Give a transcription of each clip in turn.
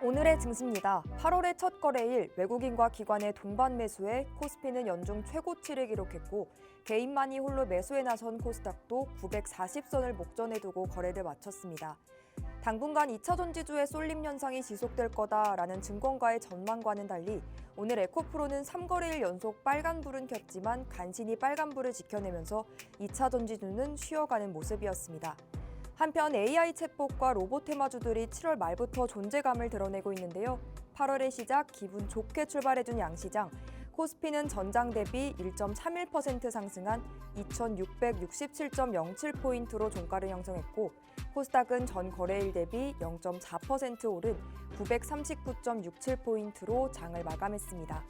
오늘의 증시입니다. 8월의 첫 거래일 외국인과 기관의 동반 매수에 코스피는 연중 최고치를 기록했고 개인만이 홀로 매수에 나선 코스닥도 940선을 목전에 두고 거래를 마쳤습니다. 당분간 2차 전지주의 쏠림 현상이 지속될 거다라는 증권가의 전망과는 달리 오늘 에코프로는 3거래일 연속 빨간불은 켰지만 간신히 빨간불을 지켜내면서 2차 전지주는 쉬어가는 모습이었습니다. 한편 AI 챗봇과 로봇 테마주들이 7월 말부터 존재감을 드러내고 있는데요. 8월의 시작 기분 좋게 출발해준 양시장. 코스피는 전장 대비 1.31% 상승한 2,667.07포인트로 종가를 형성했고 코스닥은 전 거래일 대비 0.4% 오른 939.67포인트로 장을 마감했습니다.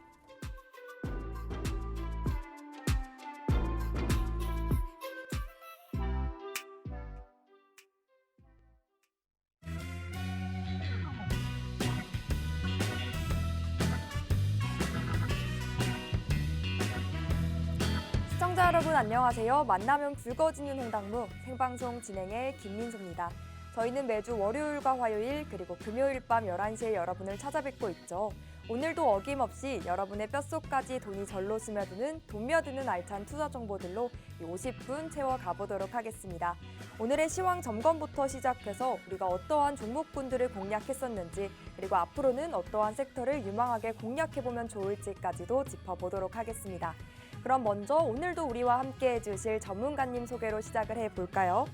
시청자 여러분 안녕하세요. 만나면 붉어지는 홍당무 생방송 진행의 김민수입니다. 저희는 매주 월요일과 화요일 그리고 금요일 밤 11시에 여러분을 찾아뵙고 있죠. 오늘도 어김없이 여러분의 뼛속까지 돈이 절로 스며드는 돈며드는 알찬 투자 정보들로 50분 채워가보도록 하겠습니다. 오늘의 시황 점검부터 시작해서 우리가 어떠한 종목군들을 공략했었는지 그리고 앞으로는 어떠한 섹터를 유망하게 공략해보면 좋을지까지도 짚어보도록 하겠습니다. 그럼 먼저 오늘도 우리와 함께 해주실 전문가님 소개로 시작을 해볼까요?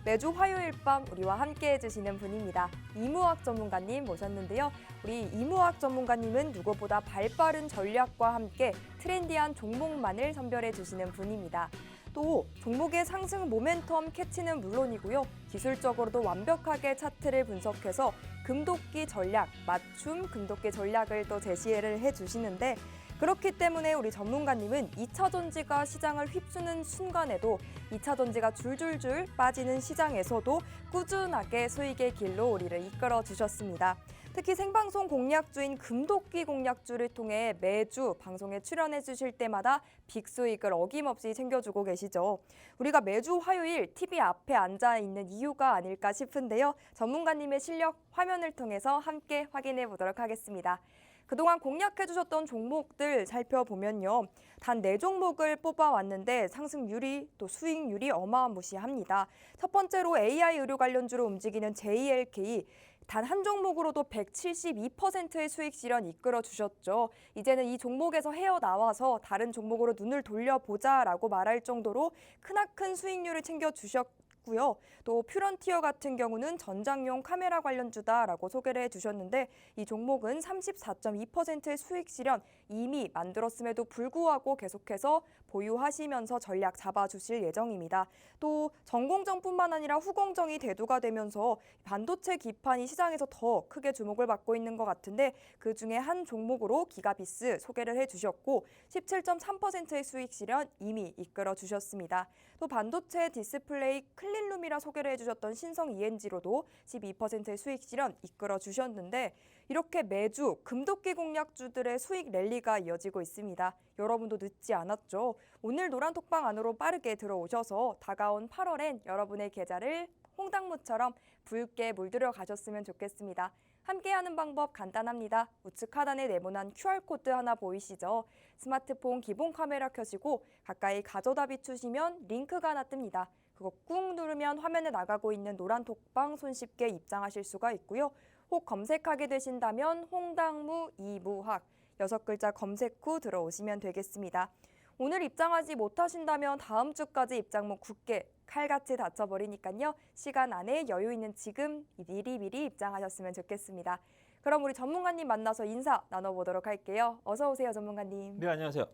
매주 화요일 밤 우리와 함께 해주시는 분입니다. 이무학 전문가님 모셨는데요. 우리 이무학 전문가님은 누구보다 발빠른 전략과 함께 트렌디한 종목만을 선별해 주시는 분입니다. 또 종목의 상승 모멘텀 캐치는 물론이고요. 기술적으로도 완벽하게 차트를 분석해서 금도끼 전략, 맞춤 금도끼 전략을 또 제시를 해주시는데 그렇기 때문에 우리 전문가님은 2차 전지가 시장을 휩쓰는 순간에도 2차 전지가 줄줄줄 빠지는 시장에서도 꾸준하게 수익의 길로 우리를 이끌어 주셨습니다. 특히 생방송 공략주인 금도끼 공략주를 통해 매주 방송에 출연해 주실 때마다 빅수익을 어김없이 챙겨주고 계시죠. 우리가 매주 화요일 TV 앞에 앉아 있는 이유가 아닐까 싶은데요. 전문가님의 실력 화면을 통해서 함께 확인해 보도록 하겠습니다. 그동안 공략해주셨던 종목들 살펴보면요. 단 4종목을 뽑아왔는데 상승률이 또 수익률이 어마무시합니다. 첫 번째로 AI 의료 관련주로 움직이는 JLK. 단 한 종목으로도 172%의 수익 실현 이끌어 주셨죠. 이제는 이 종목에서 헤어나와서 다른 종목으로 눈을 돌려보자라고 말할 정도로 크나큰 수익률을 챙겨주셨고요. 또 퓨런티어 같은 경우는 전장용 카메라 관련주다라고 소개를 해주셨는데 이 종목은 34.2%의 수익 실현 이미 만들었음에도 불구하고 계속해서 보유하시면서 전략 잡아주실 예정입니다. 또 전공정뿐만 아니라 후공정이 대두가 되면서 반도체 기판이 시장에서 더 크게 주목을 받고 있는 것 같은데 그중에 한 종목으로 기가비스 소개를 해주셨고 17.3%의 수익 실현 이미 이끌어 주셨습니다. 또 반도체 디스플레이 클린룸이라 소개를 해주셨던 신성 ENG로도 12%의 수익 실현 이끌어 주셨는데 이렇게 매주 금도끼 공략주들의 수익 랠리가 이어지고 있습니다. 여러분도 늦지 않았죠? 오늘 노란톡방 안으로 빠르게 들어오셔서 다가온 8월엔 여러분의 계좌를 홍당무처럼 붉게 물들여 가셨으면 좋겠습니다. 함께하는 방법 간단합니다. 우측 하단에 네모난 QR코드 하나 보이시죠? 스마트폰 기본 카메라 켜시고 가까이 가져다 비추시면 링크가 하나 뜹니다. 그거 꾹 누르면 화면에 나가고 있는 노란톡방 손쉽게 입장하실 수가 있고요. 혹 검색하게 되신다면 홍당무 이무학 6글자 검색 후 들어오시면 되겠습니다. 오늘 입장하지 못하신다면 다음 주까지 입장문 굳게 칼같이 닫혀버리니까요. 시간 안에 여유 있는 지금 미리 입장하셨으면 좋겠습니다. 그럼 우리 전문가님 만나서 인사 나눠보도록 할게요. 어서 오세요, 전문가님. 네, 안녕하세요.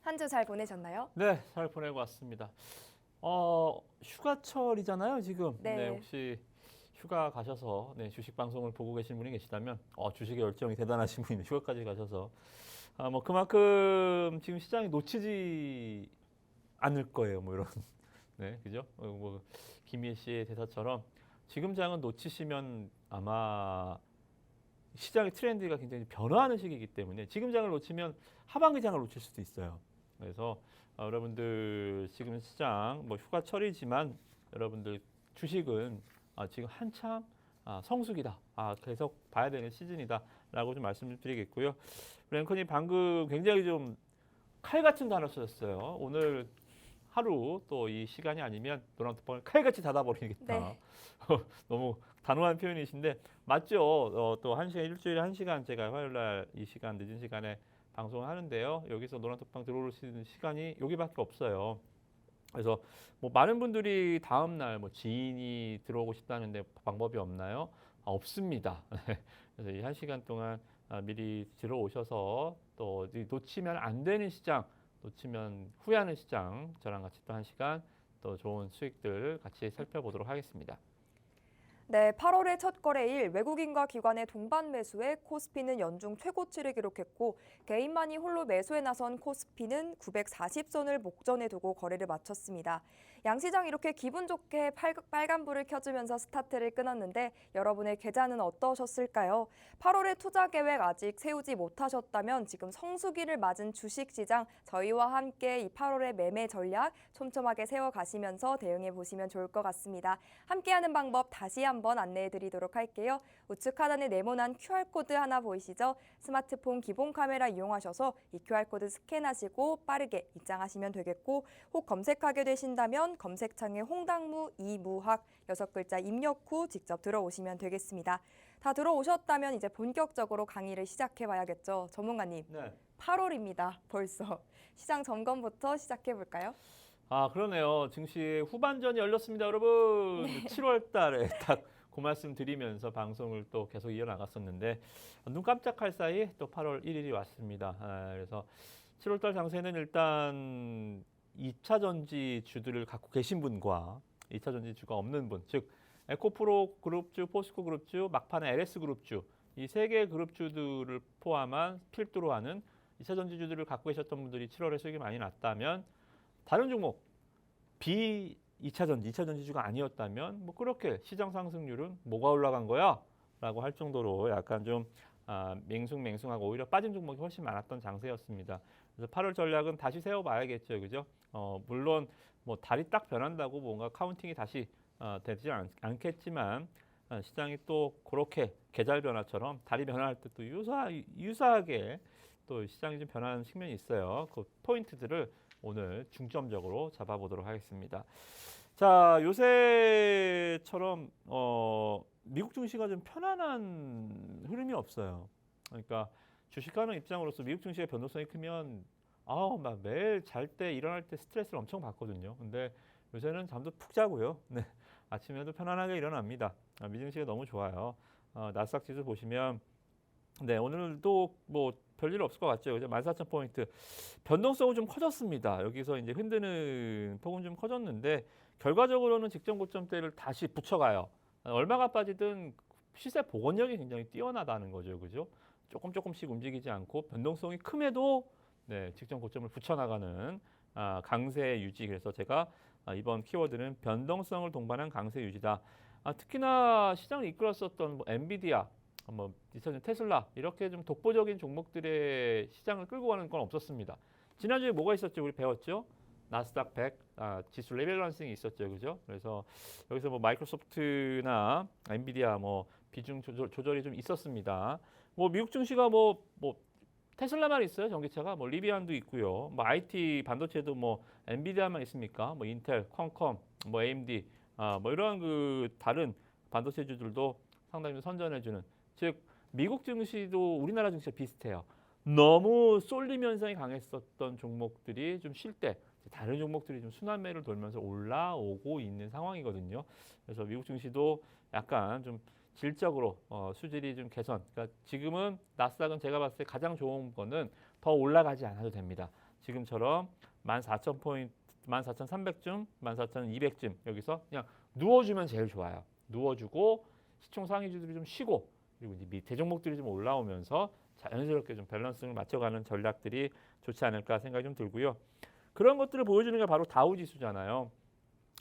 한 주 잘 보내셨나요? 네, 잘 보내고 왔습니다. 휴가철이잖아요, 지금. 네. 혹시 휴가 가셔서 주식 방송을 보고 계신 분이 계시다면 주식의 열정이 대단하신 분이 휴가까지 가셔서 그만큼 지금 시장이 놓치지 않을 거예요, 뭐 이런. 네, 그죠? 김희애 씨의 대사처럼 지금 장은 놓치시면 아마 시장의 트렌드가 굉장히 변화하는 시기이기 때문에 지금 장을 놓치면 하반기 장을 놓칠 수도 있어요. 그래서 여러분들 지금 시장 휴가철이지만 여러분들 주식은 지금 한참 성수기다. 계속 봐야 되는 시즌이다라고 좀 말씀을 드리겠고요. 랭커님 방금 굉장히 좀 칼 같은 단어 쓰셨어요. 오늘 하루 또 이 시간이 아니면 노란톡방을 칼같이 닫아버리겠다. 네. 너무 단호한 표현이신데 맞죠? 또 1시간 일주일에 1시간 제가 화요일날 이 시간 늦은 시간에 방송을 하는데요. 여기서 노란톡방 들어오시는 시간이 여기밖에 없어요. 그래서 뭐 많은 분들이 다음 날 뭐 지인이 들어오고 싶다는데 방법이 없나요? 없습니다. 그래서 이 1시간 동안 미리 들어오셔서 또 놓치면 안 되는 시장, 놓치면 후회하는 시장, 저랑 같이 또 1시간 또 좋은 수익들 같이 살펴보도록 하겠습니다. 네, 8월의 첫 거래일 외국인과 기관의 동반 매수에 코스피는 연중 최고치를 기록했고 개인만이 홀로 매수에 나선 코스피는 940선을 목전에 두고 거래를 마쳤습니다. 양시장 이렇게 기분 좋게 빨간불을 켜주면서 스타트를 끊었는데 여러분의 계좌는 어떠셨을까요? 8월의 투자 계획 아직 세우지 못하셨다면 지금 성수기를 맞은 주식시장 저희와 함께 이 8월의 매매 전략 촘촘하게 세워가시면서 대응해 보시면 좋을 것 같습니다. 함께하는 방법 다시 한번 안내해 드리도록 할게요. 우측 하단에 네모난 QR코드 하나 보이시죠? 스마트폰 기본 카메라 이용하셔서 이 QR코드 스캔하시고 빠르게 입장하시면 되겠고 혹 검색하게 되신다면 검색창에 홍당무 이무학 6글자 입력 후 직접 들어오시면 되겠습니다. 다 들어오셨다면 이제 본격적으로 강의를 시작해 봐야겠죠. 전문가님, 네. 8월입니다. 벌써. 시장 점검부터 시작해 볼까요? 그러네요. 증시 후반전이 열렸습니다, 여러분. 7월 달에 딱 그 말씀 드리면서 방송을 또 계속 이어나갔었는데 눈 깜짝할 사이 또 8월 1일이 왔습니다. 그래서 7월 달 장세는 일단 2차 전지 주들을 갖고 계신 분과 2차 전지 주가 없는 분, 즉 에코프로 그룹주, 포스코 그룹주, 막판에 LS 그룹주 이 세 개 그룹주들을 포함한 필두로 하는 2차 전지주들을 갖고 계셨던 분들이 7월에 수익이 많이 났다면 다른 종목 B2차 전지, 2차 전지주가 아니었다면 뭐 그렇게 시장 상승률은 뭐가 올라간 거야? 라고 할 정도로 약간 좀 맹숭맹숭하고 오히려 빠진 종목이 훨씬 많았던 장세였습니다. 그래서 8월 전략은 다시 세워봐야겠죠, 그죠? 물론 뭐 달이 딱 변한다고 뭔가 카운팅이 다시 되지 않겠지만 시장이 또 그렇게 계절 변화처럼 달이 변화할 때 또 유사하게 또 시장이 좀 변하는 측면이 있어요. 그 포인트들을 오늘 중점적으로 잡아보도록 하겠습니다. 자, 요새처럼 미국 증시가 좀 편안한 흐름이 없어요. 그러니까 주식하는 입장으로서 미국 증시의 변동성이 크면 막 매일 잘 때 일어날 때 스트레스를 엄청 받거든요. 근데 요새는 잠도 푹 자고요. 네, 아침에도 편안하게 일어납니다. 미 증시가 너무 좋아요. 나스닥 지수 보시면 네, 오늘도 뭐 별일 없을 것 같죠. 그죠? 14,000포인트. 변동성은 좀 커졌습니다. 여기서 이제 흔드는 폭은 좀 커졌는데 결과적으로는 직전 고점대를 다시 붙여가요. 얼마가 빠지든 시세 복원력이 굉장히 뛰어나다는 거죠. 그죠? 조금씩 움직이지 않고 변동성이 큼에도 네, 직전 고점을 붙여나가는 강세 유지. 그래서 제가 이번 키워드는 변동성을 동반한 강세 유지다. 특히나 시장을 이끌었었던 뭐 엔비디아, 뭐 테슬라 이렇게 좀 독보적인 종목들의 시장을 끌고 가는 건 없었습니다. 지난주에 뭐가 있었죠? 우리 배웠죠? 나스닥 100 지수 레밸런싱이 있었죠, 그죠? 그래서 여기서 뭐 마이크로소프트나 엔비디아 뭐 비중 조절이 좀 있었습니다. 뭐 미국 증시가 뭐 테슬라만 있어요, 전기차가 뭐 리비안도 있고요. 뭐 IT 반도체도 뭐 엔비디아만 있습니까? 뭐 인텔, 퀄컴, 뭐 AMD 뭐 이러한 그 다른 반도체주들도 상당히 좀 선전해주는. 즉 미국 증시도 우리나라 증시와 비슷해요. 너무 쏠림 현상이 강했었던 종목들이 좀 쉴 때 다른 종목들이 좀 순환매를 돌면서 올라오고 있는 상황이거든요. 그래서 미국 증시도 약간 좀 질적으로 수질이 좀 개선. 그러니까 지금은 나스닥은 제가 봤을 때 가장 좋은 거는 더 올라가지 않아도 됩니다. 지금처럼 14,000포인트, 14,300쯤, 14,200쯤 여기서 그냥 누워주면 제일 좋아요. 누워주고 시총 상위주들이 좀 쉬고 그리고 이제 밑에 종목들이 좀 올라오면서 자연스럽게 좀 밸런스를 맞춰가는 전략들이 좋지 않을까 생각이 좀 들고요. 그런 것들을 보여주는 게 바로 다우지수잖아요.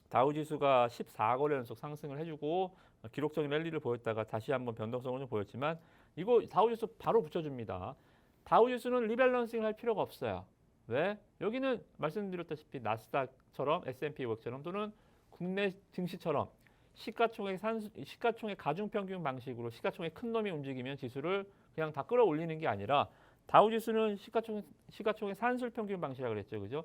다우지수가 14거래 연속 상승을 해주고 기록적인 랠리를 보였다가 다시 한번 변동성을 좀 보였지만 이거 다우지수 바로 붙여줍니다. 다우지수는 리밸런싱을 할 필요가 없어요. 왜? 여기는 말씀드렸다시피 나스닥처럼 S&P 500처럼 또는 국내 증시처럼 시가총액 가중평균 방식으로 시가총액 큰 놈이 움직이면 지수를 그냥 다 끌어올리는 게 아니라 다우지수는 시가총액 산술평균 방식이라고 그랬죠, 그죠?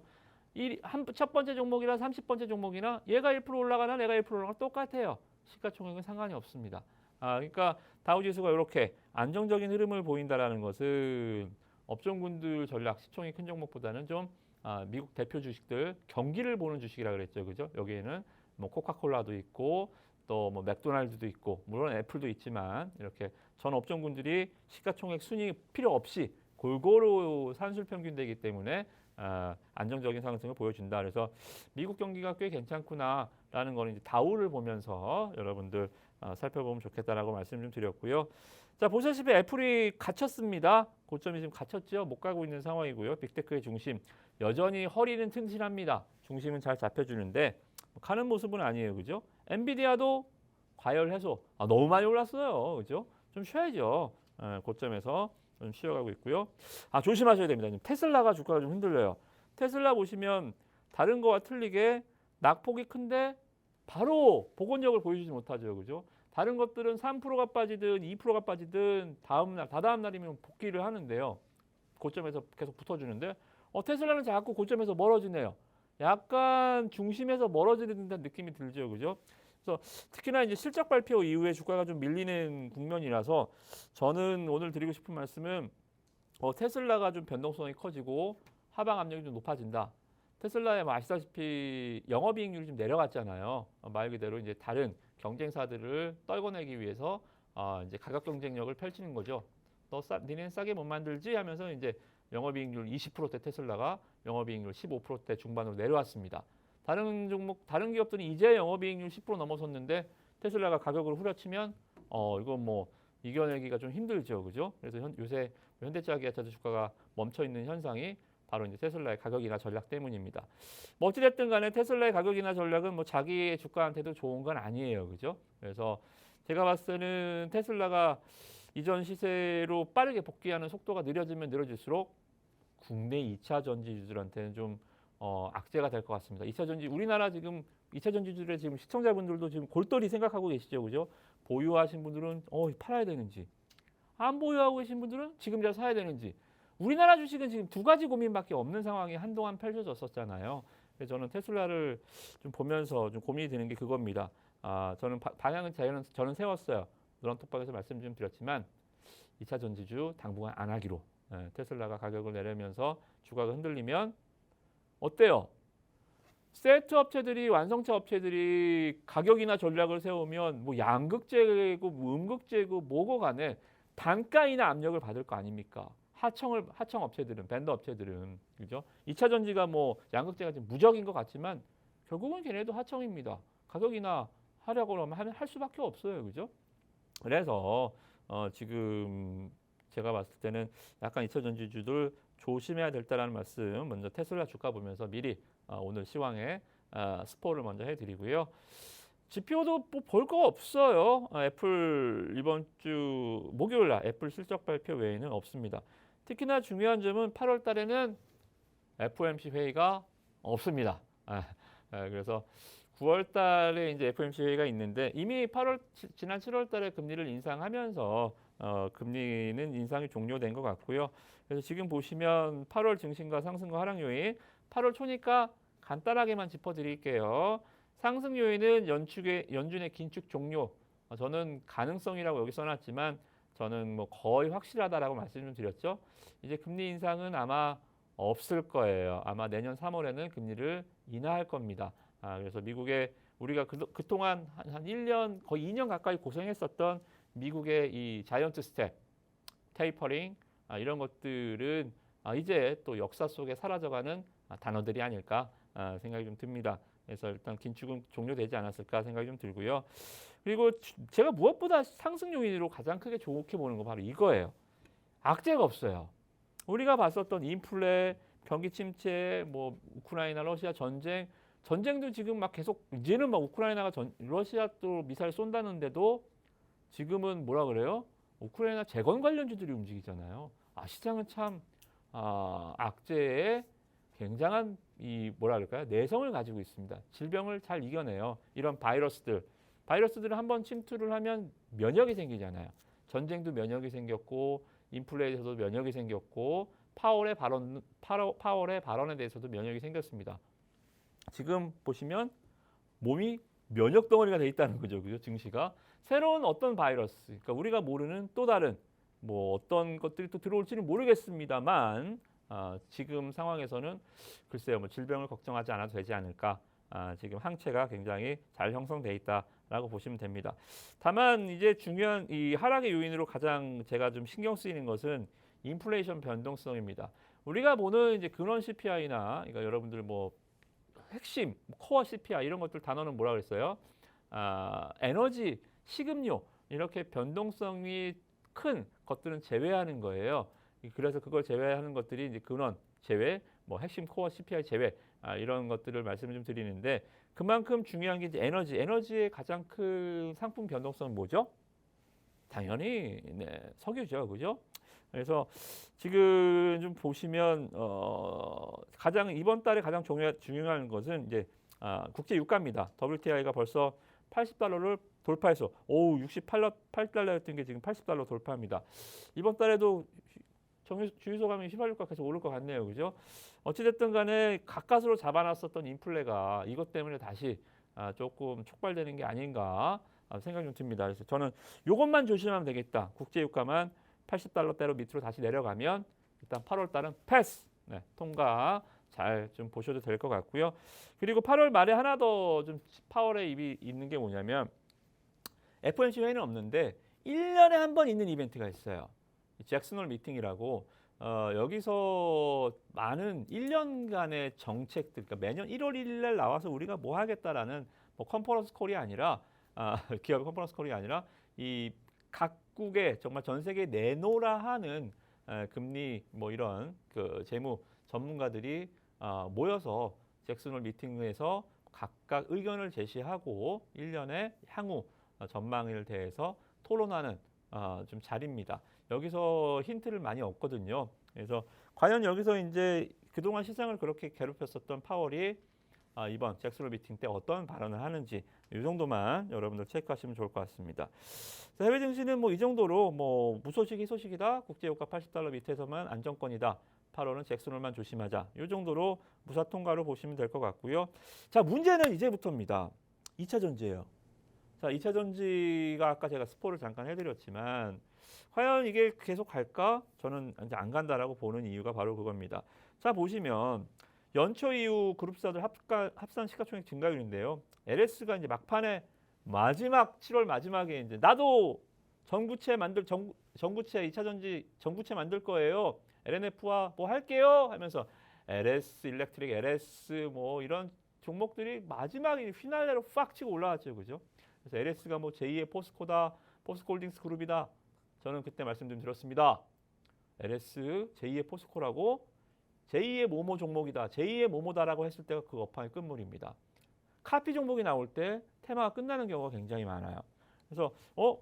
첫 번째 종목이나 30번째 종목이나 얘가 1% 올라가나 내가 1% 올라가나 똑같아요. 시가총액은 상관이 없습니다. 그러니까 다우지수가 이렇게 안정적인 흐름을 보인다라는 것은 업종군들 전략 시총이 큰 종목보다는 좀 미국 대표 주식들 경기를 보는 주식이라 그랬죠, 그죠? 여기에는 뭐 코카콜라도 있고 또 뭐 맥도날드도 있고 물론 애플도 있지만 이렇게 전 업종군들이 시가총액 순위 필요 없이 골고루 산술평균되기 때문에 안정적인 상승을 보여준다. 그래서 미국 경기가 꽤 괜찮구나라는 거는 이제 다우를 보면서 여러분들 살펴보면 좋겠다라고 말씀 좀 드렸고요. 자, 보시다시피 애플이 갇혔습니다. 고점이 지금 갇혔죠. 못 가고 있는 상황이고요. 빅테크의 중심 여전히 허리는 튼실합니다. 중심은 잘 잡혀주는데 가는 모습은 아니에요, 그죠? 엔비디아도 과열 해소. 너무 많이 올랐어요, 그죠? 좀 쉬어야죠. 고점에서 좀 쉬어가고 있고요. 조심하셔야 됩니다. 테슬라가 주가가 좀 흔들려요. 테슬라 보시면 다른 거와 틀리게 낙폭이 큰데 바로 복원력을 보여주지 못하죠, 그죠? 다른 것들은 3%가 빠지든 2%가 빠지든 다다음 날이면 복귀를 하는데요. 고점에서 계속 붙어주는데 테슬라는 자꾸 고점에서 멀어지네요. 약간 중심에서 멀어지는 듯한 느낌이 들죠, 그죠? 그래서 특히나 이제 실적 발표 이후에 주가가 좀 밀리는 국면이라서 저는 오늘 드리고 싶은 말씀은 테슬라가 좀 변동성이 커지고 하방 압력이 좀 높아진다. 테슬라에 아시다시피 영업이익률이 좀 내려갔잖아요. 말 그대로 이제 다른 경쟁사들을 떨궈내기 위해서 이제 가격 경쟁력을 펼치는 거죠. 니네는 싸게 못 만들지 하면서 이제 영업이익률 20%대 테슬라가 영업이익률 15%대 중반으로 내려왔습니다. 다른 기업들은 이제 영업이익률 10% 넘어섰는데 테슬라가 가격을 후려치면 이거 뭐 이겨내기가 좀 힘들죠, 그죠? 그래서 요새 현대차기아차도 주가가 멈춰 있는 현상이 바로 이제 테슬라의 가격이나 전략 때문입니다. 뭐 어찌됐든 간에 테슬라의 가격이나 전략은 뭐 자기의 주가한테도 좋은 건 아니에요, 그죠? 그래서 제가 봤을 때는 테슬라가 이전 시세로 빠르게 복귀하는 속도가 느려지면 느려질수록 국내 2차 전지주들한테는 좀 악재가 될 것 같습니다. 2차 전지 우리나라 지금 2차 전지주들의 지금 시청자분들도 지금 골똘히 생각하고 계시죠, 그죠? 보유하신 분들은 팔아야 되는지, 안 보유하고 계신 분들은 지금 사야 되는지. 우리나라 주식은 지금 두 가지 고민밖에 없는 상황이 한동안 펼쳐졌었잖아요. 그래서 저는 테슬라를 좀 보면서 좀 고민이 되는 게 그겁니다. 저는 방향은 저는 세웠어요. 런톡방에서 말씀 좀 드렸지만 2차 전지주 당분간 안 하기로. 테슬라가 가격을 내리면서 주가가 흔들리면 어때요? 세트 업체들이 완성차 업체들이 가격이나 전략을 세우면 뭐 양극재고 뭐 음극재고 뭐고 간에 단가이나 압력을 받을 거 아닙니까? 하청 업체들은 벤더 업체들은 그죠? 2차 전지가 뭐 양극재가 지금 무적인 것 같지만 결국은 걔네도 하청입니다. 가격이나 하려고 하면 할 수밖에 없어요, 그죠? 그래서 지금 제가 봤을 때는 약간 2차 전지주들 조심해야 될다라는 말씀 먼저 테슬라 주가 보면서 미리 오늘 시황에 스포를 먼저 해드리고요. 지표도 뭐 볼 거 없어요. 애플 이번 주 목요일 날 애플 실적 발표 외에는 없습니다. 특히나 중요한 점은 8월 달에는 FOMC 회의가 없습니다. 그래서 9월 달에 이제 FOMC 회의가 있는데 이미 지난 7월 달에 금리를 인상하면서 금리는 인상이 종료된 것 같고요. 그래서 지금 보시면 8월 증시과 상승과 하락 요인 8월 초니까 간단하게만 짚어드릴게요. 상승 요인은 연준의 긴축 종료. 저는 가능성이라고 여기 써놨지만 저는 뭐 거의 확실하다라고 말씀을 드렸죠. 이제 금리 인상은 아마 없을 거예요. 아마 내년 3월에는 금리를 인하할 겁니다. 그래서 미국의 우리가 그동안 한 1년 거의 2년 가까이 고생했었던 미국의 이 자이언트 스텝, 테이퍼링 이런 것들은 이제 또 역사 속에 사라져가는 단어들이 아닐까 생각이 좀 듭니다. 그래서 일단 긴축은 종료되지 않았을까 생각이 좀 들고요. 그리고 제가 무엇보다 상승 요인으로 가장 크게 좋게 보는 거 바로 이거예요. 악재가 없어요. 우리가 봤었던 인플레, 경기 침체, 뭐 우크라이나 러시아 전쟁도 지금 막 계속 이제는 막 우크라이나가 러시아 또 미사일 쏜다는데도 지금은 뭐라 그래요? 우크라이나 재건 관련주들이 움직이잖아요. 시장은 참 악재에 굉장한 이 뭐라 그럴까요? 내성을 가지고 있습니다. 질병을 잘 이겨내요. 이런 바이러스들 바이러스들은 한번 침투를 하면 면역이 생기잖아요. 전쟁도 면역이 생겼고 인플루엔자에서도 면역이 생겼고 파월의 발언에 대해서도 면역이 생겼습니다. 지금 보시면 몸이 면역 덩어리가 돼 있다는 거죠. 그죠? 증시가 새로운 어떤 바이러스, 그러니까 우리가 모르는 또 다른 뭐 어떤 것들이 또 들어올지는 모르겠습니다만 지금 상황에서는 글쎄요, 뭐 질병을 걱정하지 않아도 되지 않을까. 지금 항체가 굉장히 잘 형성돼 있다라고 보시면 됩니다. 다만 이제 중요한 이 하락의 요인으로 가장 제가 좀 신경 쓰이는 것은 인플레이션 변동성입니다. 우리가 보는 이제 근원 CPI나 그러니까 여러분들 뭐 핵심 코어 CPI 이런 것들 단어는 뭐라 그랬어요? 에너지, 식음료 이렇게 변동성이 큰 것들은 제외하는 거예요. 그래서 그걸 제외하는 것들이 이제 근원 제외, 뭐 핵심 코어 CPI 제외 이런 것들을 말씀을 좀 드리는데 그만큼 중요한 게 이제 에너지의 가장 큰 상품 변동성은 뭐죠? 당연히 석유죠, 그죠? 그래서 지금 좀 보시면 가장 이번 달에 가장 중요한 것은 이제 국제 유가입니다. WTI가 벌써 80달러를 돌파해서 68달러였던 게 지금 80달러 돌파합니다. 이번 달에도 주유소가면 휘발유가 계속 오를 것 같네요, 그죠? 어찌됐든 간에 가까스로 잡아놨었던 인플레가 이것 때문에 다시 조금 촉발되는 게 아닌가 생각이 좀 듭니다. 그래서 저는 이것만 조심하면 되겠다. 국제 유가만 80달러대로 밑으로 다시 내려가면 일단 8월 달은 패스, 통과 잘 좀 보셔도 될 것 같고요. 그리고 8월 말에 하나 더 좀 파월의 입이 있는 게 뭐냐면 FOMC 회의는 없는데 1년에 한 번 있는 이벤트가 있어요. 잭슨홀 미팅이라고 여기서 많은 1년간의 정책들, 그러니까 매년 1월 1일 날 나와서 우리가 뭐 하겠다라는 뭐 컨퍼런스 콜이 아니라 기업 컨퍼런스 콜이 아니라 이 각국의 정말 전 세계 내놓으라 하는 금리 뭐 이런 그 재무 전문가들이 모여서 잭슨홀 미팅에서 각각 의견을 제시하고 1년의 향후 전망에 대해서 토론하는 좀 자리입니다. 여기서 힌트를 많이 얻거든요. 그래서 과연 여기서 이제 그동안 시장을 그렇게 괴롭혔었던 파월이 이번 잭슨홀 미팅 때 어떤 발언을 하는지 이 정도만 여러분들 체크하시면 좋을 것 같습니다. 자, 해외 증시는 뭐 이 정도로 뭐 무소식 희소식이다. 국제유가 80달러 밑에서만 안정권이다. 8월은 잭슨홀만 조심하자. 이 정도로 무사 통과로 보시면 될 것 같고요. 자, 문제는 이제부터입니다. 2차 전지예요. 자, 2차 전지가 아까 제가 스포를 잠깐 해드렸지만 과연 이게 계속 갈까? 저는 이제 안 간다라고 보는 이유가 바로 그겁니다. 자, 보시면 연초 이후 그룹사들 합산 시가총액 증가율인데요. LS가 이제 막판에 마지막 7월 마지막에 이제 나도 전구체 2차 전지 전구체 만들 거예요. LNF와 뭐 할게요 하면서 LS 일렉트릭, LS 뭐 이런 종목들이 마지막에 휘날레로 팍 치고 올라왔죠, 그죠? 그래서 LS가 뭐 제2의 포스코다, 포스코홀딩스 그룹이다. 저는 그때 말씀 좀 드렸습니다. LS 제2의 포스코라고 제2의 모모 종목이다, 제2의 모모다라고 했을 때가 그 업황의 끝물입니다. 카피 종목이 나올 때 테마가 끝나는 경우가 굉장히 많아요. 그래서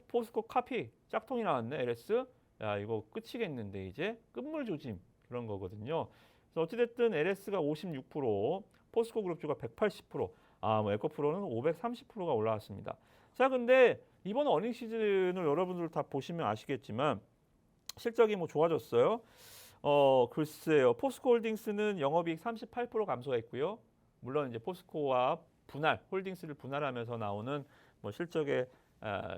포스코 카피 짝퉁이 나왔네, LS. 야, 이거 끝이겠는데 이제 끝물 조짐 그런 거거든요. 그래서 어찌됐든 LS가 56%, 포스코 그룹주가 180%, 뭐 에코프로는 530%가 올라왔습니다. 자, 근데 이번 어닝 시즌을 여러분들 다 보시면 아시겠지만 실적이 뭐 좋아졌어요. 글쎄요. 포스코홀딩스는 영업이익 38% 감소했고요. 물론 이제 포스코와 홀딩스를 분할하면서 나오는 뭐 실적의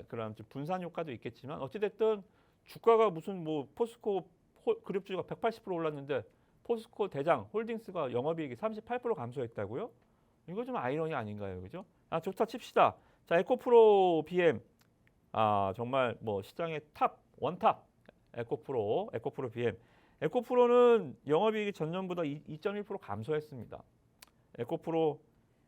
그런 좀 분산 효과도 있겠지만 어찌됐든 주가가 무슨 뭐 포스코 그룹주가 180% 올랐는데 포스코 대장 홀딩스가 영업이익이 38% 감소했다고요? 이거 좀 아이러니 아닌가요, 그죠? 좋다 칩시다. 자, 에코프로 BM 정말 뭐 시장의 원탑 에코프로 BM. 에코프로는 영업이익이 전년보다 2.1% 감소했습니다. 에코프로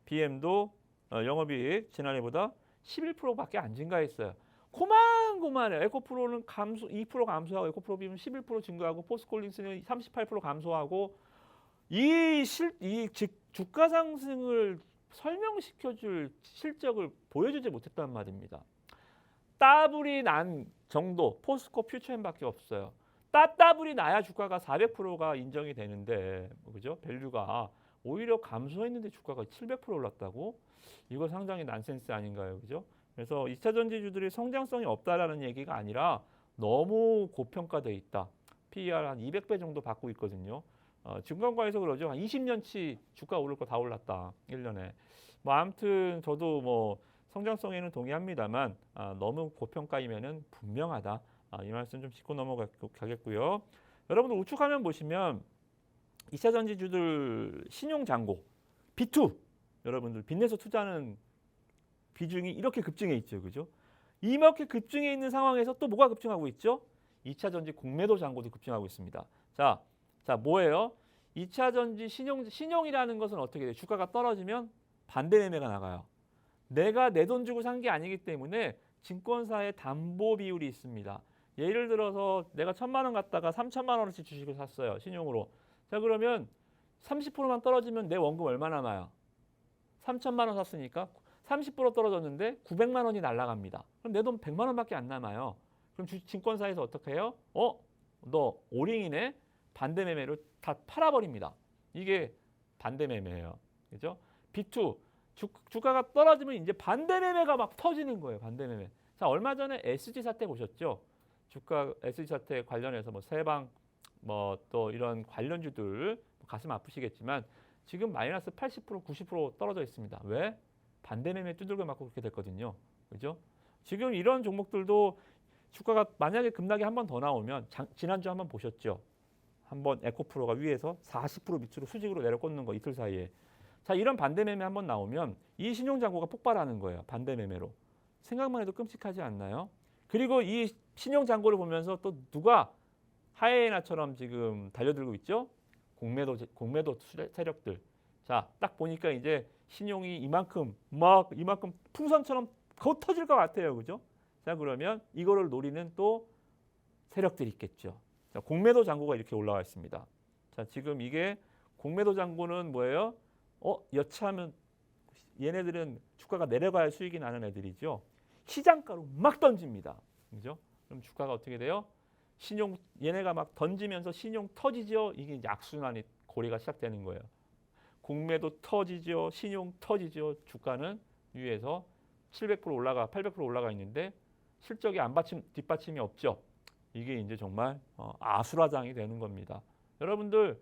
BM도 영업이익 지난해보다 11%밖에 안 증가했어요. 고만고만해요. 에코프로는 2% 감소하고 에코프로 BM은 11% 증가하고 포스코홀딩스는 38% 감소하고 이 주가 상승을 설명시켜줄 실적을 보여주지 못했단 말입니다. 따블이 난 정도 포스코 퓨처엠밖에 없어요. 따블이 나야 주가가 400%가 인정이 되는데 그죠? 밸류가 오히려 감소했는데 주가가 700% 올랐다고? 이거 상당히 난센스 아닌가요, 그죠? 그래서 2차 전지주들이 성장성이 없다라는 얘기가 아니라 너무 고평가돼 있다. PER 한 200배 정도 받고 있거든요. 증권가에서 그러죠. 한 20년치 주가 오를 거 다 올랐다. 1년에. 뭐 아무튼 저도 뭐 성장성에는 동의합니다만 너무 고평가이면은 분명하다. 이 말씀 좀 짚고 넘어가겠고요. 여러분들 우측 화면 보시면 2차 전지주들 신용 잔고 B2 여러분들 빚내서 투자하는 비중이 이렇게 급증해 있죠. 그죠? 이렇게 급증해 있는 상황에서 또 뭐가 급증하고 있죠? 2차 전지 공매도 잔고도 급증하고 있습니다. 자, 뭐예요? 2차 전지 신용이라는 것은 어떻게 돼요? 주가가 떨어지면 반대 매매가 나가요. 내가 내 돈 주고 산 게 아니기 때문에 증권사의 담보 비율이 있습니다. 예를 들어서 내가 1,000만 원 갖다가 3,000만 원어치 주식을 샀어요. 신용으로. 자, 그러면 30%만 떨어지면 내 원금 얼마 남아요? 3,000만 원 샀으니까 30% 떨어졌는데 900만 원이 날아갑니다. 그럼 내 돈 100만 원밖에 안 남아요. 그럼 증권사에서 어떻게 해요? 너 오링이네? 반대 매매로 다 팔아버립니다. 이게 반대 매매예요. 그죠? B2 주가가 떨어지면 이제 반대 매매가 막 터지는 거예요. 반대 매매. 자, 얼마 전에 SG 사태 보셨죠? 주가 SG 사태 관련해서 뭐 세방 뭐 또 이런 관련주들 가슴 아프시겠지만 지금 마이너스 80% 90% 떨어져 있습니다. 왜? 반대 매매 두들겨 맞고 그렇게 됐거든요. 그죠? 지금 이런 종목들도 주가가 만약에 급락이 한 번 더 나오면 지난주 한번 보셨죠? 한번 에코프로가 위에서 40% 밑으로 수직으로 내려 꽂는 거 이틀 사이에. 자, 이런 반대 매매 한번 나오면 이 신용 잔고가 폭발하는 거예요. 반대 매매로. 생각만 해도 끔찍하지 않나요? 그리고 이 신용 잔고를 보면서 또 누가 하이에나처럼 지금 달려들고 있죠? 공매도 세력들. 자, 딱 보니까 이제 신용이 이만큼 풍선처럼 거 터질 것 같아요. 그죠? 자, 그러면 이거를 노리는 또 세력들이 있겠죠. 자, 공매도 잔고가 이렇게 올라와 있습니다. 자, 지금 이게 공매도 잔고는 뭐예요? 여차하면 얘네들은 주가가 내려가야 수익이 나는 애들이죠. 시장가로 막 던집니다. 그죠? 그럼 주가가 어떻게 돼요? 얘네가 막 던지면서 신용 터지죠. 이게 악순환이 고리가 시작되는 거예요. 공매도 터지죠. 신용 터지죠. 주가는 위에서 700% 올라가 800% 올라가 있는데 실적이 뒷받침이 없죠. 이게 이제 정말 아수라장이 되는 겁니다. 여러분들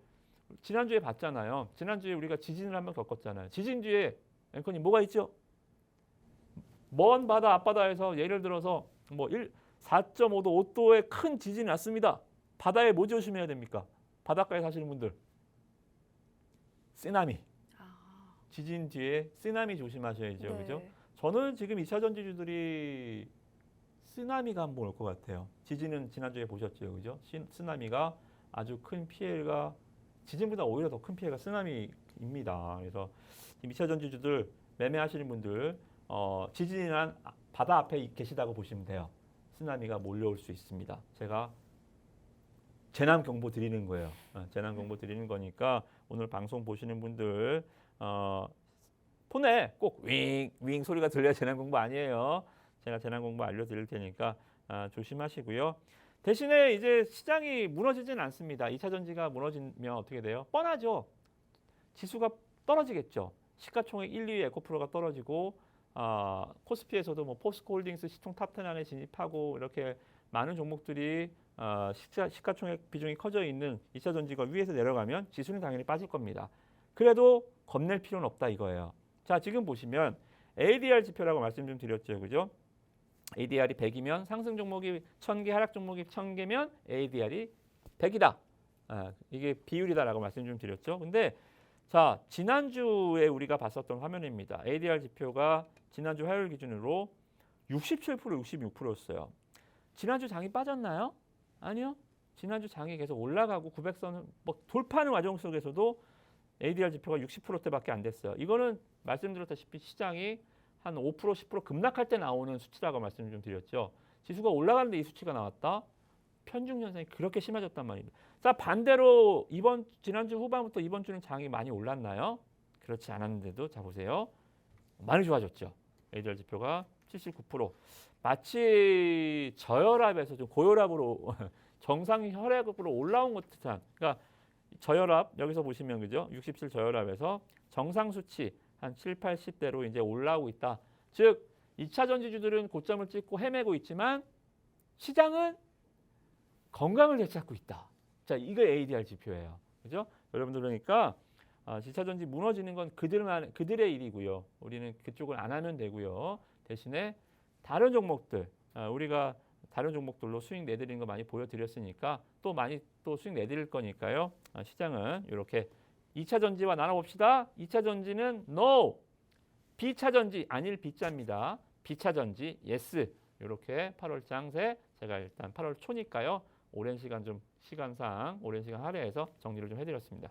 지난주에 봤잖아요. 지난주에 우리가 지진을 한번 겪었잖아요. 지진 뒤에 앵커님 뭐가 있죠? 먼 바다 앞바다에서 예를 들어서 뭐 4.5도 5도의 큰 지진이 났습니다. 바다에 뭐 조심해야 됩니까? 바닷가에 사시는 분들. 쓰나미. 지진 뒤에 쓰나미 조심하셔야죠. 네. 그죠? 저는 지금 2차 전지주들이 쓰나미가 한번 올 것 같아요. 지진은 지난주에 보셨죠. 그죠? 쓰나미가 아주 큰 피해가 지진보다 오히려 더 큰 피해가 쓰나미입니다. 그래서 2차 전지주들 매매하시는 분들 지진이 난 바다 앞에 계시다고 보시면 돼요. 쓰나미가 몰려올 수 있습니다. 제가 재난 경보 드리는 거예요. 재난 경보 드리는 거니까 오늘 방송 보시는 분들 폰에 꼭 윙 소리가 들려야 재난 경보 아니에요. 제가 재난 경보 알려드릴 테니까 조심하시고요. 대신에 이제 시장이 무너지진 않습니다. 2차 전지가 무너지면 어떻게 돼요? 뻔하죠. 지수가 떨어지겠죠. 시가총액 1, 2위 에코프로가 떨어지고 코스피에서도 뭐 포스코홀딩스 시총 탑10 안에 진입하고 이렇게 많은 종목들이 시가총액 비중이 커져 있는 2차 전지가 위에서 내려가면 지수는 당연히 빠질 겁니다. 그래도 겁낼 필요는 없다 이거예요. 자, 지금 보시면 ADR 지표라고 말씀 좀 드렸죠. 그죠? ADR이 100이면 상승 종목이 1000개, 하락 종목이 1000개면 ADR이 100이다. 이게 비율이다라고 말씀 좀 드렸죠. 근데 자, 지난주에 우리가 봤었던 화면입니다. ADR 지표가 지난주 화요일 기준으로 67%, 66%였어요. 지난주 장이 빠졌나요? 아니요. 지난주 장이 계속 올라가고 900선 뭐 돌파하는 과정 속에서도 ADR 지표가 60%대밖에 안 됐어요. 이거는 말씀드렸다시피 시장이 한 5%, 10% 급락할 때 나오는 수치라고 말씀 좀 드렸죠. 지수가 올라가는데 이 수치가 나왔다. 편중 현상이 그렇게 심해졌단 말입니다. 자, 반대로 지난주 후반부터 이번 주는 장이 많이 올랐나요? 그렇지 않았는데도 자 보세요. 많이 좋아졌죠. ADR 지표가 79%. 마치 저혈압에서 좀 고혈압으로 정상 혈압으로 올라온 것 듯한. 그러니까 저혈압 여기서 보시면 그죠? 67 저혈압에서 정상 수치 한 7, 80대로 이제 올라오고 있다. 즉 2차 전지주들은 고점을 찍고 헤매고 있지만 시장은 건강을 되찾고 있다. 자, 이거 ADR 지표예요. 그죠? 여러분들 그러니까 2차 전지 무너지는 건 그들의 일이고요. 우리는 그쪽을 안 하면 되고요. 대신에 다른 종목들, 우리가 다른 종목들로 수익 내드리는 거 많이 보여드렸으니까 또 많이 또 수익 내드릴 거니까요. 시장은 이렇게 2차 전지와 나눠봅시다. 2차 전지는 no, B차 전지 아닐 B자입니다. B차 전지 yes. 이렇게 8월 장세 제가 일단 8월 초니까요. 오랜 시간 좀 시간상 오랜 시간 할애해서 정리를 좀 해드렸습니다.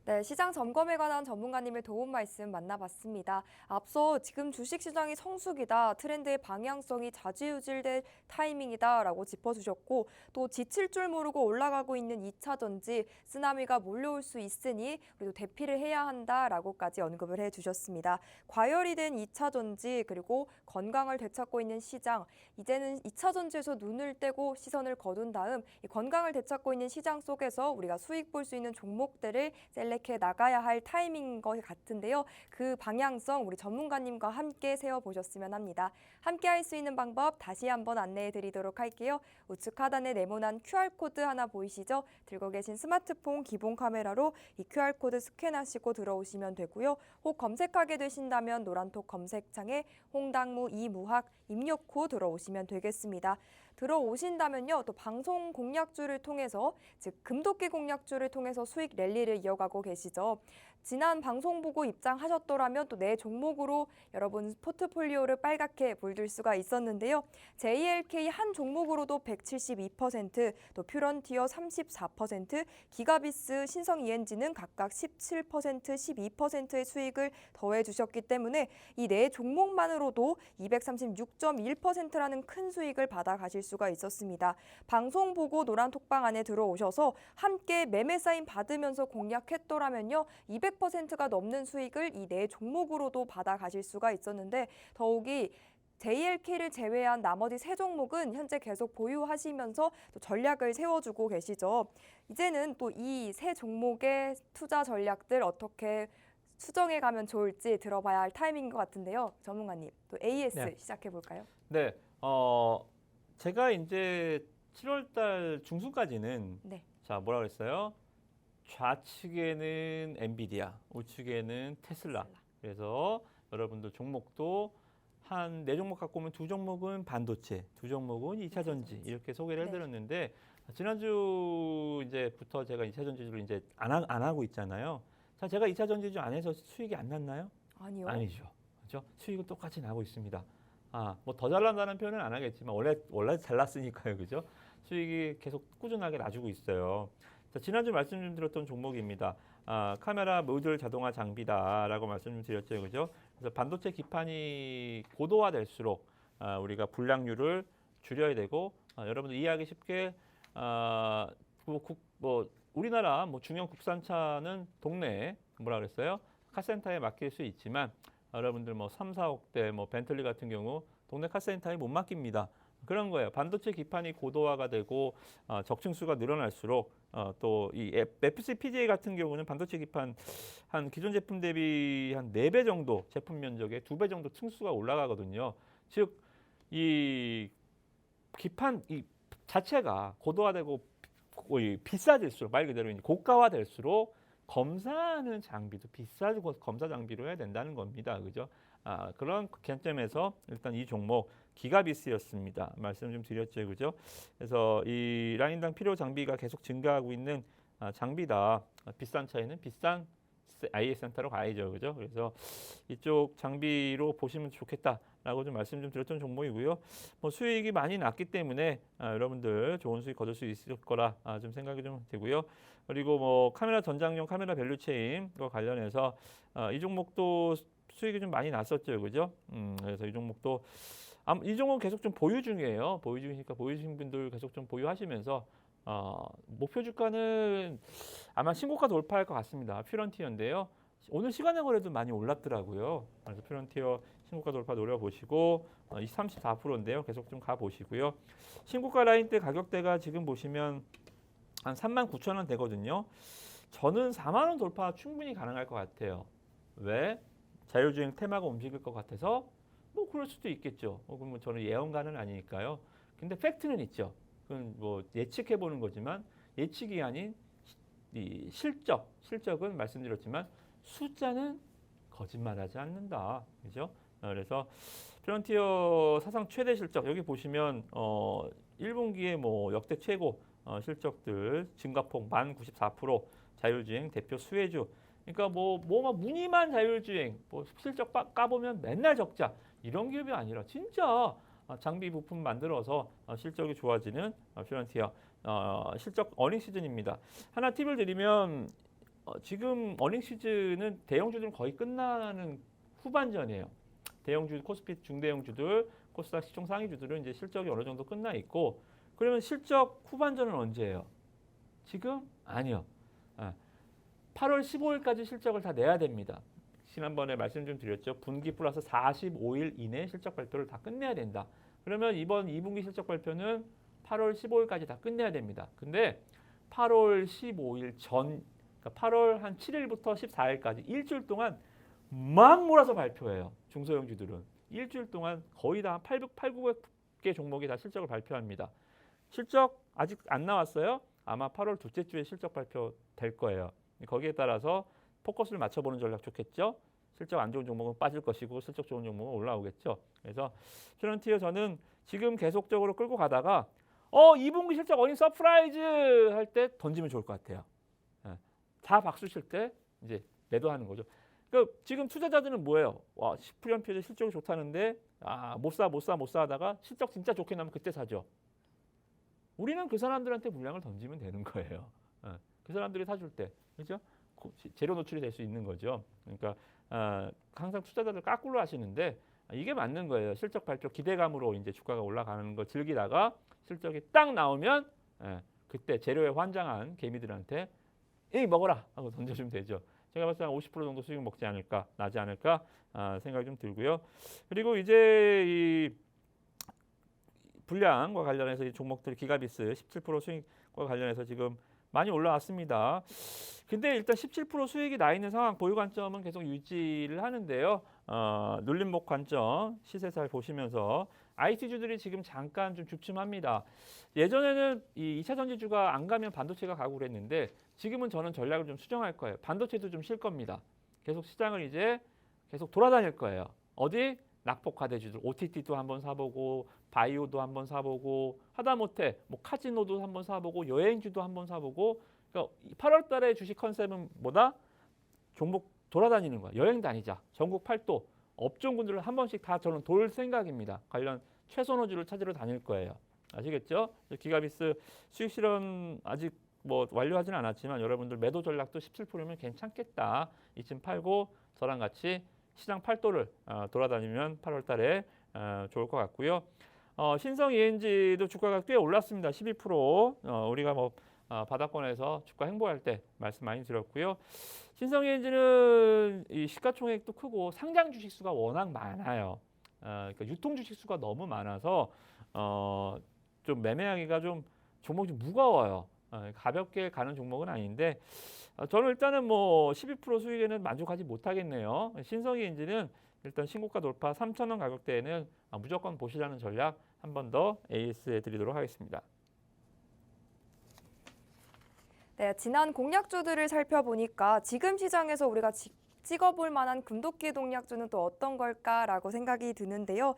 네, 시장 점검에 관한 전문가님의 도움 말씀 만나봤습니다. 앞서 지금 주식시장이 성수기다, 트렌드의 방향성이 좌지우지될 타이밍이다라고 짚어주셨고 또 지칠 줄 모르고 올라가고 있는 2차 전지, 쓰나미가 몰려올 수 있으니 우리도 대피를 해야 한다라고까지 언급을 해주셨습니다. 과열이 된 2차 전지 그리고 건강을 되찾고 있는 시장, 이제는 2차 전지에서 눈을 떼고 시선을 거둔 다음 이 건강을 되찾고 있는 시장 속에서 우리가 수익 볼 수 있는 종목들을 셀렉해 나가야 할 타이밍인 것 같은데요. 그 방향성 우리 전문가님과 함께 세워보셨으면 합니다. 함께 할 수 있는 방법 다시 한번 안내해 드리도록 할게요. 우측 하단에 네모난 QR코드 하나 보이시죠? 들고 계신 스마트폰 기본 카메라로 이 QR코드 스캔하시고 들어오시면 되고요. 혹 검색하게 되신다면 노란톡 검색창에 홍당무 이무학 입력 후 들어오시면 되겠습니다. 들어오신다면요, 또 방송 공략주를 통해서, 즉 금도끼 공략주를 통해서 수익 랠리를 이어가고 계시죠. 지난 방송 보고 입장하셨더라면 또 내 종목으로 여러분 포트폴리오를 빨갛게 물들 수가 있었는데요. JLK 한 종목으로도 172%, 또 퓨런티어 34%, 기가비스, 신성 ENG는 각각 17%, 12%의 수익을 더해 주셨기 때문에 이 네 종목만으로도 236.1%라는 큰 수익을 받아 가실 수가 있었습니다. 방송 보고 노란 톡방 안에 들어오셔서 함께 매매 사인 받으면서 공략했더라면요. 200%가 넘는 수익을 이 네 종목으로도 받아 가실 수가 있었는데 더욱이 JLK를 제외한 나머지 세 종목은 현재 계속 보유하시면서 또 전략을 세워주고 계시죠. 이제는 또 이 세 종목의 투자 전략들 어떻게 수정해 가면 좋을지 들어봐야 할 타이밍인 것 같은데요. 전문가님, 또 AS 네. 시작해 볼까요? 네, 제가 이제 7월달 중순까지는 네. 자 뭐라 그랬어요? 좌측에는 엔비디아, 우측에는 테슬라. 그래서 여러분들 종목도 한 4종목 갖고 오면 2종목은 반도체, 2종목은 2차 전지 이렇게 소개를 해드렸는데 지난주 이제부터 제가 2차 전지를 이제 안 하고 있잖아요. 자, 제가 2차 전지주 안에서 수익이 안 났나요? 아니요. 아니죠. 그렇죠? 수익은 똑같이 나고 있습니다. 뭐 더 잘 난다는 표현은 안 하겠지만 원래 잘 났으니까요. 그죠? 수익이 계속 꾸준하게 나주고 있어요. 자, 지난주 말씀 좀 드렸던 종목입니다. 카메라 모듈 자동화 장비다라고 말씀 좀 드렸죠. 그죠? 그래서 반도체 기판이 고도화될수록 우리가 불량률을 줄여야 되고 여러분들 이해하기 쉽게 우리나라 중형 국산차는 동네에 뭐라 그랬어요? 카센터에 맡길 수 있지만 여러분들 3, 4억대 벤틀리 같은 경우 동네 카센터에 못 맡깁니다. 그런 거예요. 반도체 기판이 고도화가 되고 적층 수가 늘어날수록 또 이 FCPGA 같은 경우는 반도체 기판 한 기존 제품 대비 한 4배 정도 제품 면적에 2배 정도 층수가 올라가거든요. 즉 이 기판 이 자체가 고도화되고 비싸질수록 말 그대로 고가화될수록 검사하는 장비도 비싸고 검사 장비로 해야 된다는 겁니다. 그죠? 그런 관점에서 일단 이 종목 기가비스였습니다. 말씀 좀 드렸죠. 그죠? 그래서 이 라인당 필요 장비가 계속 증가하고 있는 장비다. 비싼 차에는 비싼 IS 센터로 가야죠. 그죠? 그래서 이쪽 장비로 보시면 좋겠다라고 좀 말씀 좀 드렸던 종목이고요. 수익이 많이 났기 때문에 여러분들 좋은 수익 거둘 수 있을 거라 좀 생각이 좀 되고요. 그리고 카메라 전장용 카메라 밸류체인과 관련해서 이 종목도 수익이 좀 많이 났었죠. 그죠? 그래서 이 종목도 이 종목 계속 좀 보유 중이에요. 보유 중이니까 보유신 분들 계속 좀 보유하시면서 목표 주가는 아마 신고가 돌파할 것 같습니다. 퓨런티어인데요. 오늘 시간의 거래도 많이 올랐더라고요. 그래서 퓨런티어 신고가 돌파 노려보시고 34%인데요. 계속 좀 가보시고요. 신고가 라인대 가격대가 지금 보시면 한 39,000원 되거든요. 저는 4만 원 돌파 충분히 가능할 것 같아요. 왜? 자율주행 테마가 움직일 것 같아서 뭐 그럴 수도 있겠죠. 그럼 저는 예언가는 아니니까요. 근데 팩트는 있죠. 그건 뭐 예측해 보는 거지만 예측이 아닌 이 실적은 말씀드렸지만 숫자는 거짓말하지 않는다. 그죠? 그래서 프론티어 사상 최대 실적 여기 보시면 1분기에 뭐 역대 최고 실적들 증가폭 94%, 자율주행 대표 수혜주. 그러니까 뭐만 무늬만 자율주행 뭐 실적 까보면 맨날 적자 이런 기업이 아니라 진짜 장비 부품 만들어서 실적이 좋아지는 프론티어 실적 어닝 시즌입니다. 하나 팁을 드리면 지금 어닝 시즌은 대형주들은 거의 끝나는 후반전이에요. 대형주, 코스피 중대형주들, 코스닥 시총 상위주들은 이제 실적이 어느 정도 끝나 있고 그러면 실적 후반전은 언제예요? 지금? 아니요. 8월 15일까지 실적을 다 내야 됩니다. 지난번에 말씀 좀 드렸죠. 분기 플러스 45일 이내 실적 발표를 다 끝내야 된다. 그러면 이번 2분기 실적 발표는 8월 15일까지 다 끝내야 됩니다. 근데 8월 15일 전, 그러니까 8월 한 7일부터 14일까지 일주일 동안 막 몰아서 발표해요. 중소형주들은. 일주일 동안 거의 다 800-900개 종목이 다 실적을 발표합니다. 실적 아직 안 나왔어요. 아마 8월 둘째 주에 실적 발표 될 거예요. 거기에 따라서 포커스를 맞춰보는 전략 좋겠죠. 실적 안 좋은 종목은 빠질 것이고 실적 좋은 종목은 올라오겠죠. 그래서 프론티어 저는 지금 계속적으로 끌고 가다가 2분기 실적 어닝 서프라이즈 할 때 던지면 좋을 것 같아요. 다 박수 칠 때 이제 매도하는 거죠. 그러니까 지금 투자자들은 뭐예요? 와, 10%의 실적이 좋다는데 못 사 하다가 실적 진짜 좋게 나면 그때 사죠. 우리는 그 사람들한테 물량을 던지면 되는 거예요. 그 사람들이 사줄 때, 그렇죠? 재료 노출이 될 수 있는 거죠. 그러니까 항상 투자자들 까꿀로 하시는데 이게 맞는 거예요. 실적 발표 기대감으로 이제 주가가 올라가는 걸 즐기다가 실적이 딱 나오면 그때 재료에 환장한 개미들한테 에이 먹어라 하고 던져주면 되죠. 제가 봤을 때 한 50% 정도 수익 먹지 않을까, 나지 않을까 생각이 좀 들고요. 그리고 이제 이 불량과 관련해서 이 종목들 기가비스 17% 수익과 관련해서 지금 많이 올라왔습니다. 근데 일단 17% 수익이 나 있는 상황 보유 관점은 계속 유지를 하는데요. 눌림목 관점 시세살 보시면서 IT주들이 지금 잠깐 좀 주춤합니다. 예전에는 이 2차 전지주가 안 가면 반도체가 가고 그랬는데 지금은 저는 전략을 좀 수정할 거예요. 반도체도 좀 쉴 겁니다. 계속 시장을 이제 계속 돌아다닐 거예요. 어디? 낙폭 과대주들 OTT도 한번 사보고 바이오도 한번 사보고 하다못해 뭐 카지노도 한번 사보고 여행주도 한번 사보고 그러니까 8월 달에 주식 컨셉은 뭐다? 종목 돌아다니는 거야. 여행 다니자. 전국 팔도 업종군들을 한 번씩 다 저는 돌 생각입니다. 관련 최선호주를 찾으러 다닐 거예요. 아시겠죠? 기가비스 수익 실현 아직 뭐 완료하지는 않았지만 여러분들 매도 전략도 17%면 괜찮겠다. 이쯤 팔고 저랑 같이 시장 팔도를 돌아다니면 8월 달에 좋을 것 같고요. 신성 ENG도 주가가 꽤 올랐습니다. 12%. 우리가 뭐 바닥권에서 주가 행보할 때 말씀 많이 드렸고요. 신성 ENG는 이 시가총액도 크고 상장 주식 수가 워낙 많아요. 그러니까 유통 주식 수가 너무 많아서 좀 매매하기가 좀 종목이 좀 무거워요. 가볍게 가는 종목은 아닌데 저는 일단은 뭐 12% 수익에는 만족하지 못하겠네요. 신성 ENG는 일단 신고가 돌파 3,000원 가격대에는 무조건 보시라는 전략 한 번 더 AS해 드리도록 하겠습니다. 네, 지난 공약주들을 살펴보니까 지금 시장에서 우리가 찍어볼 만한 금도끼 동약주는 또 어떤 걸까라고 생각이 드는데요.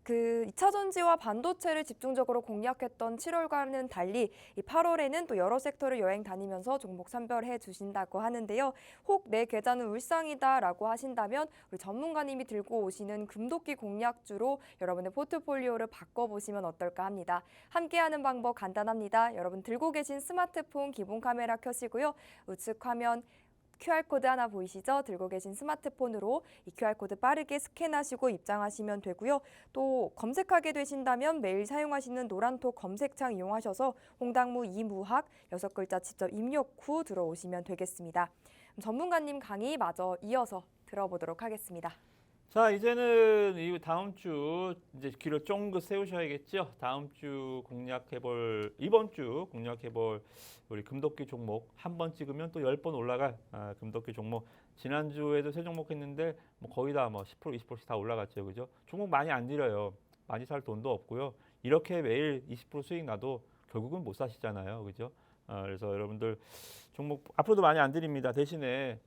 그 2차 전지와 반도체를 집중적으로 공략했던 7월과는 달리 이 8월에는 또 여러 섹터를 여행 다니면서 종목 선별해 주신다고 하는데요. 혹 내 계좌는 울상이다라고 하신다면 우리 전문가님이 들고 오시는 금도끼 공략주로 여러분의 포트폴리오를 바꿔보시면 어떨까 합니다. 함께하는 방법 간단합니다. 여러분 들고 계신 스마트폰 기본 카메라 켜시고요. 우측 화면 QR코드 하나 보이시죠? 들고 계신 스마트폰으로 이 QR코드 빠르게 스캔하시고 입장하시면 되고요. 또 검색하게 되신다면 매일 사용하시는 노란톡 검색창 이용하셔서 홍당무 이무학 6글자 직접 입력 후 들어오시면 되겠습니다. 전문가님 강의 마저 이어서 들어보도록 하겠습니다. 자, 이제는 이 다음 주 이제 귀를 쫑긋 세우셔야겠죠. 다음 주 공략해볼 이번 주 공략해볼 우리 금도끼 종목 한 번 찍으면 또 10번 올라갈 금도끼 종목 지난주에도 세 종목 했는데 뭐 거의 다 뭐 10% 20%씩 다 올라갔죠. 그죠? 종목 많이 안 들여요. 많이 살 돈도 없고요. 이렇게 매일 20% 수익 나도 결국은 못 사시잖아요. 그죠? 그래서 여러분들 종목 앞으로도 많이 안 드립니다. 대신에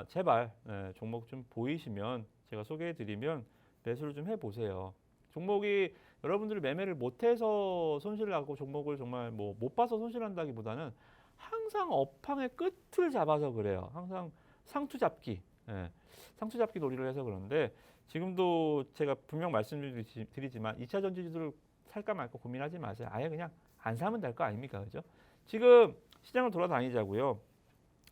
제발 종목 좀 보이시면 제가 소개해 드리면 매수를 좀 해보세요. 종목이 여러분들이 매매를 못해서 손실을 하고 종목을 정말 뭐 못 봐서 손실한다기보다는 항상 업황의 끝을 잡아서 그래요. 항상 상투 잡기, 상투 잡기 놀이를 해서 그런데 지금도 제가 분명 말씀드리지만 2차 전지주들을 살까 말까 고민하지 마세요. 아예 그냥 안 사면 될 거 아닙니까, 그죠? 지금 시장을 돌아다니자고요.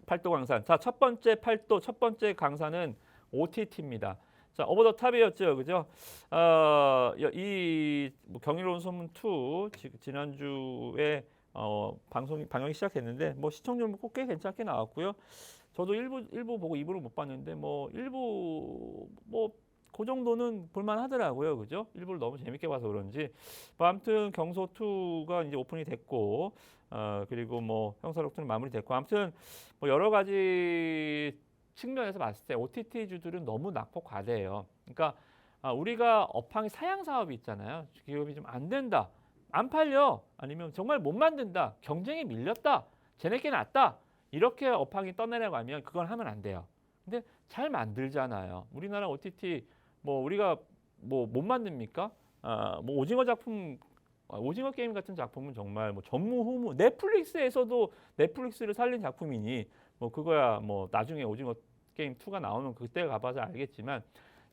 팔도 강산. 자, 첫 번째 팔도, 첫 번째 강산은 OTT입니다. 자, 오버 더 탑이었죠, 그죠? 뭐 경이로운 소문 2 지난주에 방영이 시작했는데 뭐 시청률 꽤 괜찮게 나왔고요. 저도 일부 보고 2부를 못 봤는데 뭐 일부 뭐 그 정도는 볼만하더라고요, 그죠? 일부를 너무 재밌게 봐서 그런지. 뭐 아무튼 경소 2가 이제 오픈이 됐고, 그리고 뭐 형사록투는 마무리됐고, 아무튼 뭐 여러 가지 측면에서 봤을 때 OTT 주들은 너무 낙폭 과대예요. 그러니까 우리가 업황이 사양 사업이 있잖아요. 기업이 좀 안 된다, 안 팔려, 아니면 정말 못 만든다, 경쟁이 밀렸다, 쟤네께 낫다, 이렇게 업황이 떠내려가면 그건 하면 안 돼요. 근데 잘 만들잖아요. 우리나라 OTT 뭐 우리가 뭐 못 만듭니까? 뭐 오징어 작품, 오징어 게임 같은 작품은 정말 뭐 전무후무. 넷플릭스에서도 넷플릭스를 살린 작품이니 뭐 그거야 뭐 나중에 오징어 게임 2가 나오면 그때 가봐서 알겠지만,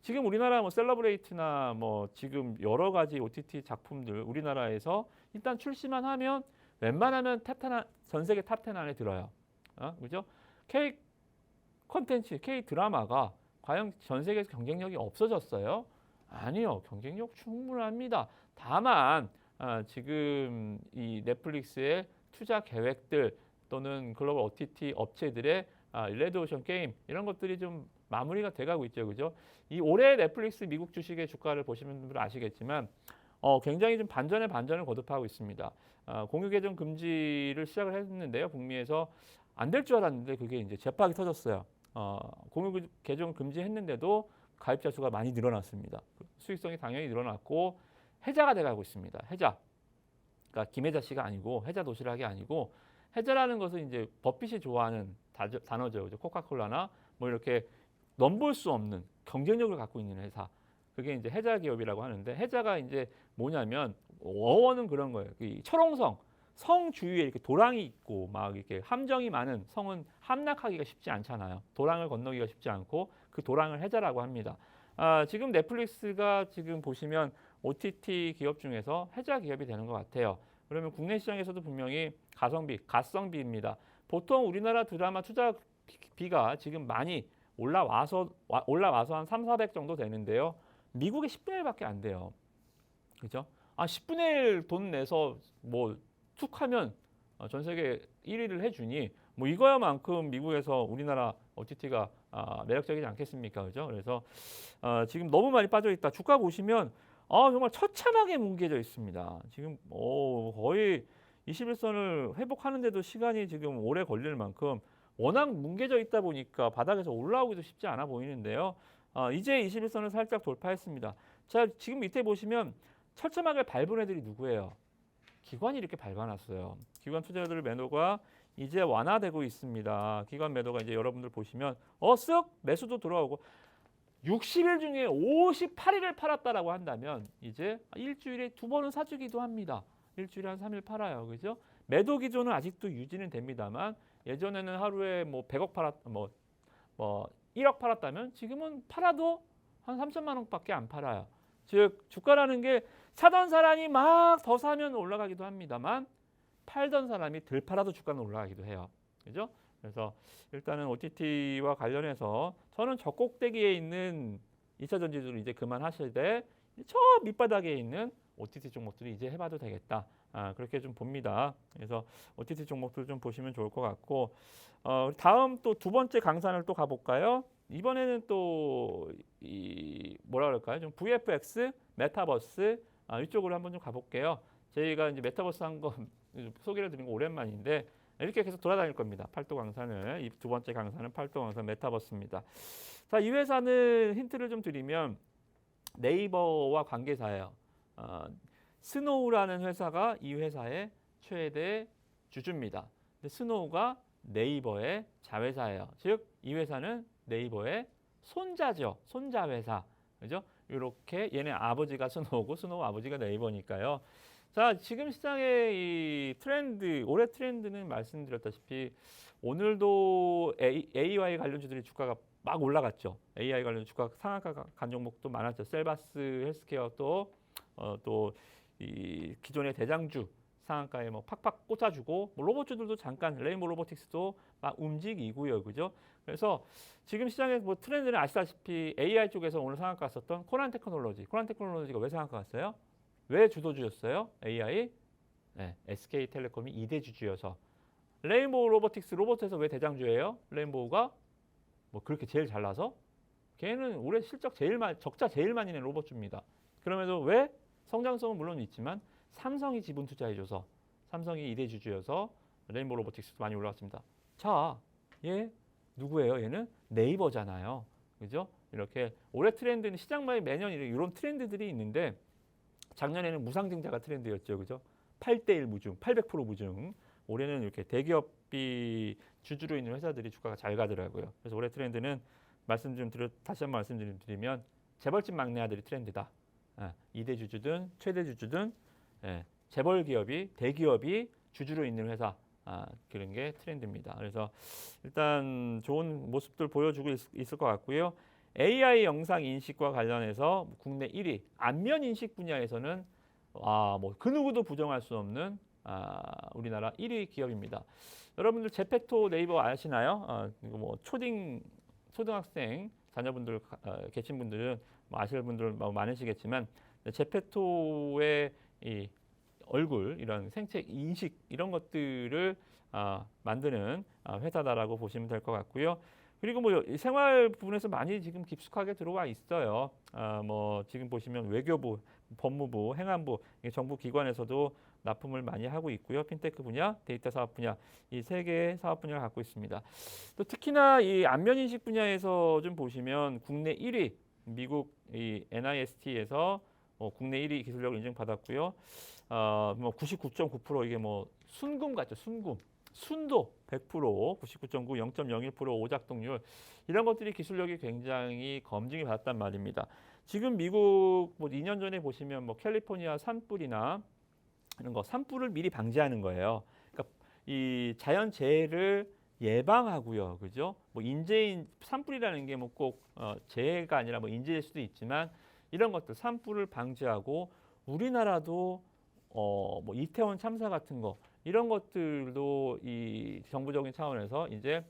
지금 우리나라 뭐 셀러브레이트나 뭐 지금 여러 가지 OTT 작품들 우리나라에서 일단 출시만 하면 웬만하면 전 세계 탑 10 안에 들어요. 그죠? K 콘텐츠, K 드라마가 과연 전 세계에서 경쟁력이 없어졌어요? 아니요, 경쟁력 충분합니다. 다만 지금 이 넷플릭스의 투자 계획들 또는 글로벌 OTT 업체들의 레드오션 게임 이런 것들이 좀 마무리가 돼가고 있죠, 그죠? 이 올해 넷플릭스 미국 주식의 주가를 보시는 분들은 아시겠지만 굉장히 좀 반전에 반전을 거듭하고 있습니다. 공유 계정 금지를 시작을 했는데요, 북미에서 안 될 줄 알았는데 그게 이제 재파기 터졌어요. 공유 계정 금지했는데도 가입자 수가 많이 늘어났습니다. 수익성이 당연히 늘어났고 해자가 돼가고 있습니다. 해자. 그러니까 김혜자 씨가 아니고 해자 도시락이 아니고, 해자라는 것은 이제 버핏이 좋아하는 단어죠. 그죠? 코카콜라나 뭐 이렇게 넘볼 수 없는 경쟁력을 갖고 있는 회사. 그게 이제 해자 기업이라고 하는데, 해자가 이제 뭐냐면 어원은 그런 거예요. 이 철옹성, 성 주위에 이렇게 도랑이 있고 막 이렇게 함정이 많은 성은 함락하기가 쉽지 않잖아요. 도랑을 건너기가 쉽지 않고 그 도랑을 해자라고 합니다. 지금 넷플릭스가 지금 보시면 OTT 기업 중에서 해자 기업이 되는 것 같아요. 그러면 국내 시장에서도 분명히 가성비입니다. 보통 우리나라 드라마 투자비가 지금 많이 올라와서 한 3, 400 정도 되는데요. 미국의 10분의 1밖에 안 돼요. 그죠? 10분의 1 돈 내서 뭐 툭 하면 전 세계 1위를 해주니 뭐 이거야만큼 미국에서 우리나라 OTT가 매력적이지 않겠습니까? 그죠? 그래서 지금 너무 많이 빠져 있다. 주가 보시면 정말 처참하게 뭉개져 있습니다. 지금 거의 21선을 회복하는데도 시간이 지금 오래 걸릴 만큼 워낙 뭉개져 있다 보니까 바닥에서 올라오기도 쉽지 않아 보이는데요. 이제 21선을 살짝 돌파했습니다. 자, 지금 밑에 보시면 처참하게 밟은 애들이 누구예요? 기관이 이렇게 밟아놨어요. 기관 투자자들 매도가 이제 완화되고 있습니다. 기관 매도가 이제 여러분들 보시면 쓱 매수도 들어오고 60일 중에 58일을 팔았다라고 한다면 이제 일주일에 2번은 사주기도 합니다. 일주일에 한 3일 팔아요. 그죠? 매도 기조는 아직도 유지는 됩니다만, 예전에는 하루에 뭐 100억 뭐 1억 팔았다면 지금은 팔아도 한 3천만 원밖에 안 팔아요. 즉 주가라는 게 사던 사람이 막 더 사면 올라가기도 합니다만, 팔던 사람이 덜 팔아도 주가는 올라가기도 해요. 그죠? 그래서 일단은 OTT와 관련해서 저는 저 꼭대기에 있는 2차 전지주를 이제 그만하시되 저 밑바닥에 있는 OTT 종목들이 이제 해봐도 되겠다. 그렇게 좀 봅니다. 그래서 OTT 종목들 좀 보시면 좋을 것 같고, 다음 또 두 번째 강산을 또 가볼까요? 이번에는 또 이 뭐라 그럴까요? 좀 VFX, 메타버스 이쪽으로 한번 좀 가볼게요. 저희가 이제 메타버스 한 거 소개를 드린 거 오랜만인데 이렇게 계속 돌아다닐 겁니다. 팔도 강산을. 이 두 번째 강산은 팔도 강산 메타버스입니다. 자, 이 회사는 힌트를 좀 드리면 네이버와 관계사예요. 스노우라는 회사가 이 회사의 최대 주주입니다. 근데 스노우가 네이버의 자회사예요. 즉, 이 회사는 네이버의 손자죠. 손자 회사. 그죠? 이렇게 얘네 아버지가 스노우고 스노우 아버지가 네이버니까요. 자, 지금 시장의 이 트렌드, 올해 트렌드는 말씀드렸다시피 오늘도 AI 관련주들이 주가가 막 올라갔죠. AI 관련 주가 상한가 간 종목도 많았죠. 셀바스 헬스케어 또 이 기존의 대장주 상한가에 뭐 팍팍 꽂아주고 뭐 로봇주들도 잠깐 레인보우 로보틱스도 막 움직이고요, 그죠? 그래서 지금 시장의 뭐 트렌드는 아시다시피 AI 쪽에서 오늘 상한가 갔었던 코난 테크놀로지가 왜 상한가 갔어요? 왜 주도주였어요? AI? 네, SK텔레콤이 2대 주주여서. 레인보우 로보틱스 로봇에서 왜 대장주예요? 레인보우가 뭐 그렇게 제일 잘나서? 걔는 올해 실적 적자 제일 많이 낸 로봇주입니다. 그러면서 왜? 성장성은 물론 있지만 삼성이 지분 투자해줘서 삼성이 2대 주주여서 레인보우 로보틱스도 많이 올라왔습니다. 자, 얘 누구예요? 얘는 네이버잖아요. 그죠? 이렇게 올해 트렌드는 시장마에 매년 이런 트렌드들이 있는데 작년에는 무상증자가 트렌드였죠. 그죠? 8대1 무증, 800% 무증. 올해는 이렇게 대기업이 주주로 있는 회사들이 주가가 잘 가더라고요. 그래서 올해 트렌드는 다시 한번 말씀드리면 재벌집 막내 아들이 트렌드다. 2대 주주든 최대 주주든 재벌 기업이 대기업이 주주로 있는 회사 그런 게 트렌드입니다. 그래서 일단 좋은 모습들 보여주고 있을 것 같고요. AI 영상 인식과 관련해서 국내 1위 안면 인식 분야에서는 뭐 그 누구도 부정할 수 없는 우리나라 1위 기업입니다. 여러분들 제페토 네이버 아시나요? 이거 뭐 초등학생 자녀분들 계신 분들은 뭐 아실 분들 많으시겠지만 제페토의 이 얼굴 이런 생체 인식 이런 것들을 만드는 회사다라고 보시면 될 것 같고요. 그리고 뭐 생활 부분에서 많이 지금 깊숙하게 들어와 있어요. 뭐 지금 보시면 외교부, 법무부, 행안부 정부 기관에서도 납품을 많이 하고 있고요. 핀테크 분야, 데이터 사업 분야 이 세 개의 사업 분야를 갖고 있습니다. 또 특히나 이 안면 인식 분야에서 좀 보시면 국내 1위 미국 이 NIST에서 국내 1위 기술력을 인정받았고요. 뭐 99.9% 이게 뭐 순금 같죠, 순금. 순도 100%, 99.9, 0.01% 오작동률 이런 것들이 기술력이 굉장히 검증이 받았단 말입니다. 지금 미국 뭐 2년 전에 보시면 뭐 캘리포니아 산불이나 이런 거 산불을 미리 방지하는 거예요. 그러니까 이 자연 재해를 예방하고요, 그죠? 뭐 인재인 산불이라는 게 뭐 꼭 재해가 아니라 뭐 인재일 수도 있지만 이런 것들 산불을 방지하고 우리나라도 뭐 이태원 참사 같은 거 이런 것들도 이 정부적인 차원에서 이제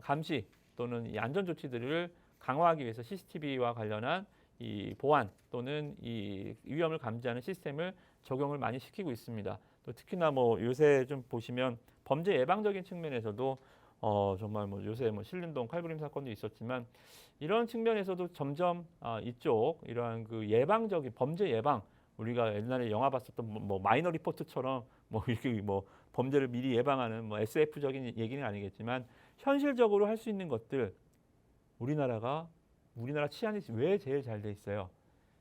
감시 또는 이 안전 조치들을 강화하기 위해서 CCTV와 관련한 이 보안 또는 이 위험을 감지하는 시스템을 적용을 많이 시키고 있습니다. 또 특히나 뭐 요새 좀 보시면 범죄 예방적인 측면에서도 정말 뭐 요새 뭐 신림동 칼부림 사건도 있었지만 이런 측면에서도 점점 이쪽 이러한 그 예방적인 범죄 예방 우리가 옛날에 영화 봤었던 뭐 마이너 리포트처럼 뭐 이렇게 뭐 범죄를 미리 예방하는 뭐 SF적인 얘기는 아니겠지만 현실적으로 할 수 있는 것들 우리나라 치안이 왜 제일 잘 돼 있어요?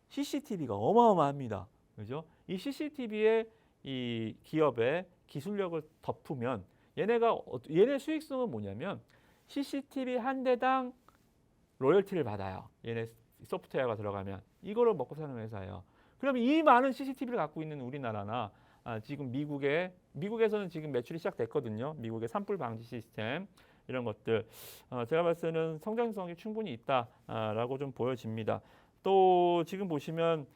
CCTV가 어마어마합니다. 그죠? 이 CCTV에 이 기업의 기술력을 덮으면 얘네 수익성은 뭐냐면 CCTV 한 대당 로열티를 받아요. 얘네 소프트웨어가 들어가면 이거를 먹고 사는 회사예요. 그럼 이 많은 CCTV를 갖고 있는 우리나라나 지금 미국에서는 지금 매출이 시작됐거든요. 미국의 산불 방지 시스템 이런 것들 제가 봤을 때는 성장성이 충분히 있다라고 좀 보여집니다. 또 지금 보시면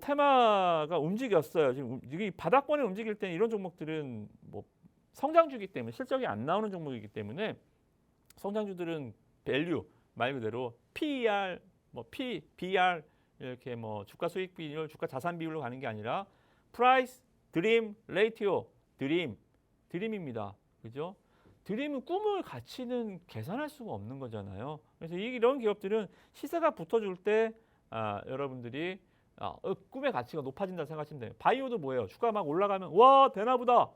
테마가 움직였어요. 지금 이 바닥권에 움직일 때는 이런 종목들은 뭐 성장주기 때문에 실적이 안 나오는 종목이기 때문에 성장주들은 밸류 말 그대로 PER, 뭐 BR 이렇게 뭐 주가 수익 비율, 주가 자산 비율로 가는 게 아니라 프라이스, 드림, 레이티오, 드림입니다. 그죠? 드림은 꿈을 가치는 계산할 수가 없는 거잖아요. 그래서 이런 기업들은 시세가 붙어줄 때 여러분들이 꿈의 가치가 높아진다 생각하시면 돼요. 바이오도 뭐예요? 주가 막 올라가면 와 되나보다.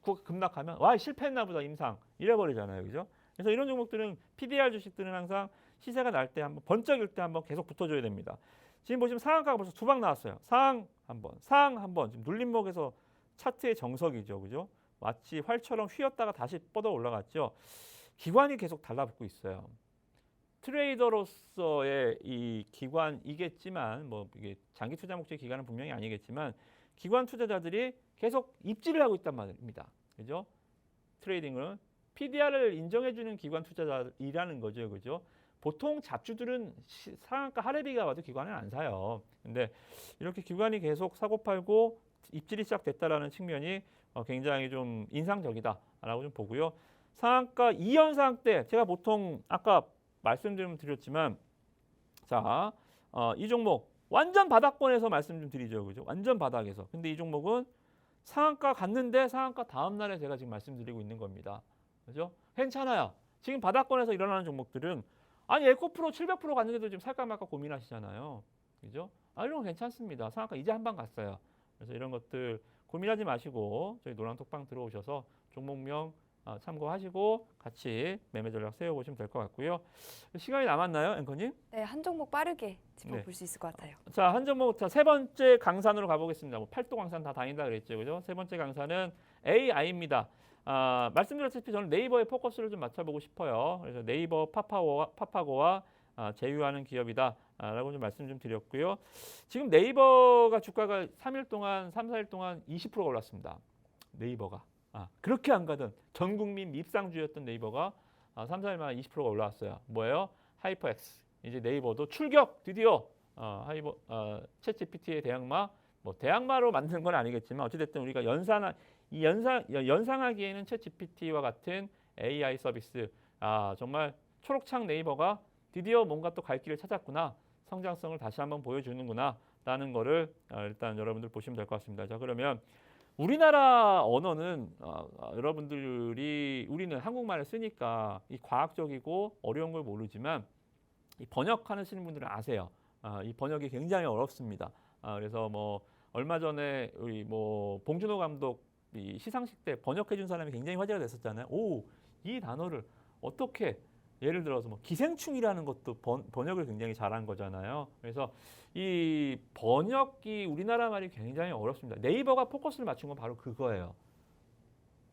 급락하면 와 실패했나 보다 임상 이래버리잖아요, 그죠? 그래서 이런 종목들은 PDR 주식들은 항상 시세가 날 때 한번 번쩍일 때 한번 계속 붙어줘야 됩니다. 지금 보시면 상한가가 벌써 2방 나왔어요. 상한 번, 상한 한 번. 지금 눌림목에서 차트의 정석이죠, 그죠? 마치 활처럼 휘었다가 다시 뻗어 올라갔죠. 기관이 계속 달라붙고 있어요. 트레이더로서의 이 기관이겠지만 뭐 이게 장기 투자 목적 기관은 분명히 아니겠지만 기관 투자자들이 계속 입지를 하고 있단 말입니다. 그죠? 트레이딩을 PDR을 인정해주는 기관 투자자이라는 거죠, 그죠? 보통 잡주들은 상한가 하레비가 와도 기관은 안 사요. 근데 이렇게 기관이 계속 사고 팔고 입질이 시작됐다라는 측면이 굉장히 좀 인상적이다라고 좀 보고요. 상한가 2연상 때 제가 보통 아까 말씀드렸지만 자, 이 종목 완전 바닥권에서 말씀 좀 드리죠, 그죠? 완전 바닥에서. 근데 이 종목은 상한가 갔는데 상한가 다음 날에 제가 지금 말씀드리고 있는 겁니다. 그죠? 괜찮아요. 지금 바닥권에서 일어나는 종목들은 아니 에코프로 700% 갔는데도 지금 살까 말까 고민하시잖아요. 그죠? 이런 건 괜찮습니다. 상한가 이제 한 방 갔어요. 그래서 이런 것들 고민하지 마시고 저희 노란톡방 들어오셔서 종목명 참고하시고 같이 매매 전략 세워보시면 될 것 같고요. 시간이 남았나요, 앵커님? 네, 한 종목 빠르게 짚어볼 수 있을 것 같아요. 자, 한 종목, 자, 세 번째 강산으로 가보겠습니다. 뭐 8도 강산 다 다닌다 그랬죠, 그죠? 세 번째 강산은 AI입니다. 말씀드렸다시피 저는 네이버에 포커스를 좀 맞춰보고 싶어요. 그래서 네이버 파파고와 제휴하는 기업이다라고 좀 말씀 좀 드렸고요. 지금 네이버가 주가가 3일 동안, 3, 4일 동안 20%가 올랐습니다. 네이버가. 그렇게 안 가던 전 국민 밉상주였던 네이버가 3, 4일 만에 20%가 올라왔어요. 뭐예요? 하이퍼X. 이제 네이버도 출격 드디어 챗GPT의 대항마, 뭐 대항마로 만드는 건 아니겠지만 어찌됐든 우리가 연상하기에는 챗GPT와 같은 AI 서비스. 정말 초록창 네이버가 드디어 뭔가 또 갈 길을 찾았구나. 성장성을 다시 한번 보여주는구나. 라는 거를 일단 여러분들 보시면 될 것 같습니다. 자, 그러면 우리나라 언어는 우리는 한국말을 쓰니까 이 과학적이고 어려운 걸 모르지만 이 번역하시는 분들은 아세요. 이 번역이 굉장히 어렵습니다. 그래서 뭐 얼마 전에 우리 뭐 봉준호 감독 이 시상식 때 번역해 준 사람이 굉장히 화제가 됐었잖아요. 이 단어를 어떻게 예를 들어서 뭐 기생충이라는 것도 번역을 굉장히 잘한 거잖아요. 그래서 이 번역이 우리나라 말이 굉장히 어렵습니다. 네이버가 포커스를 맞춘 건 바로 그거예요.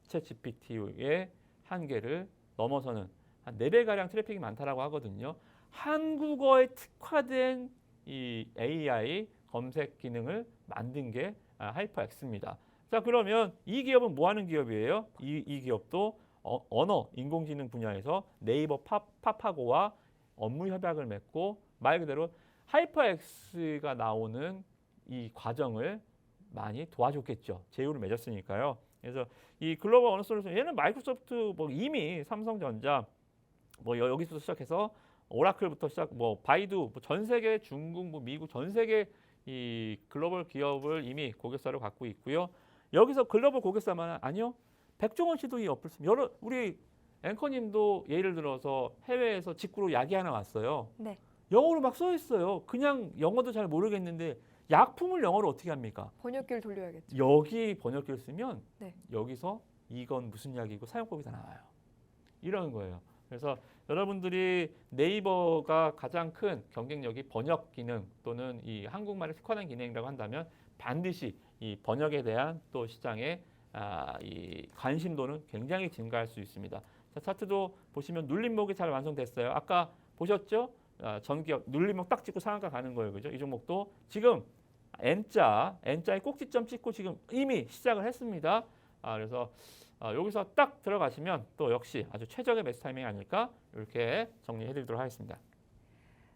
챗GPT의 한계를 넘어서는 한 4배가량 트래픽이 많다라고 하거든요. 한국어에 특화된 이 AI 검색 기능을 만든 게 하이퍼X입니다. 자, 그러면 이 기업은 뭐 하는 기업이에요? 이 기업도 언어, 인공지능 분야에서 네이버 파파고와 업무 협약을 맺고 말 그대로 하이퍼X가 나오는 이 과정을 많이 도와줬겠죠. 제휴를 맺었으니까요. 그래서 이 글로벌 언어 솔루션 얘는 마이크로소프트 뭐 이미 삼성전자 뭐 여기서 시작해서 오라클부터 시작 뭐 바이두 뭐 전 세계 중국 뭐 미국 전 세계 이 글로벌 기업을 이미 고객사로 갖고 있고요. 여기서 글로벌 고객사만 아니요. 백종원 씨도 이 어플 쓰면 우리 앵커님도 예를 들어서 해외에서 직구로 약이 하나 왔어요. 네. 영어로 막 써 있어요. 그냥 영어도 잘 모르겠는데 약품을 영어로 어떻게 합니까? 번역기를 돌려야겠죠. 여기 번역기를 쓰면 네. 여기서 이건 무슨 약이고 사용법이 다 나와요. 이런 거예요. 그래서 여러분들이 네이버가 가장 큰 경쟁력이 번역 기능 또는 이 한국말을 특화된 기능이라고 한다면 반드시 이 번역에 대한 또 시장의 이 관심도는 굉장히 증가할 수 있습니다. 자, 차트도 보시면 눌림목이 잘 완성됐어요. 아까 보셨죠? 전기업 눌림목 딱 찍고 상한가 가는 거예요. 그죠? 이 종목도 지금 N자의 꼭지점 찍고 지금 이미 시작을 했습니다. 그래서 여기서 딱 들어가시면 또 역시 아주 최적의 매수 타이밍이 아닐까 이렇게 정리해드리도록 하겠습니다.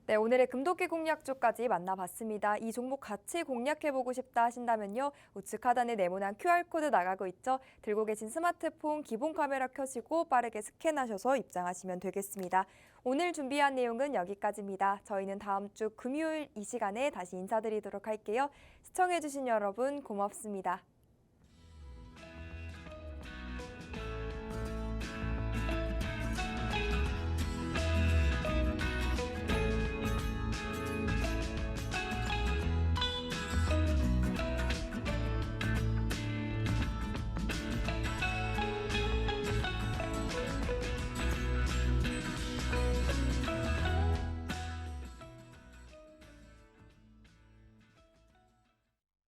네, 오늘의 금도끼 공략주까지 만나봤습니다. 이 종목 같이 공략해보고 싶다 하신다면요. 우측 하단에 네모난 QR코드 나가고 있죠. 들고 계신 스마트폰 기본 카메라 켜시고 빠르게 스캔하셔서 입장하시면 되겠습니다. 오늘 준비한 내용은 여기까지입니다. 저희는 다음 주 금요일 이 시간에 다시 인사드리도록 할게요. 시청해주신 여러분 고맙습니다.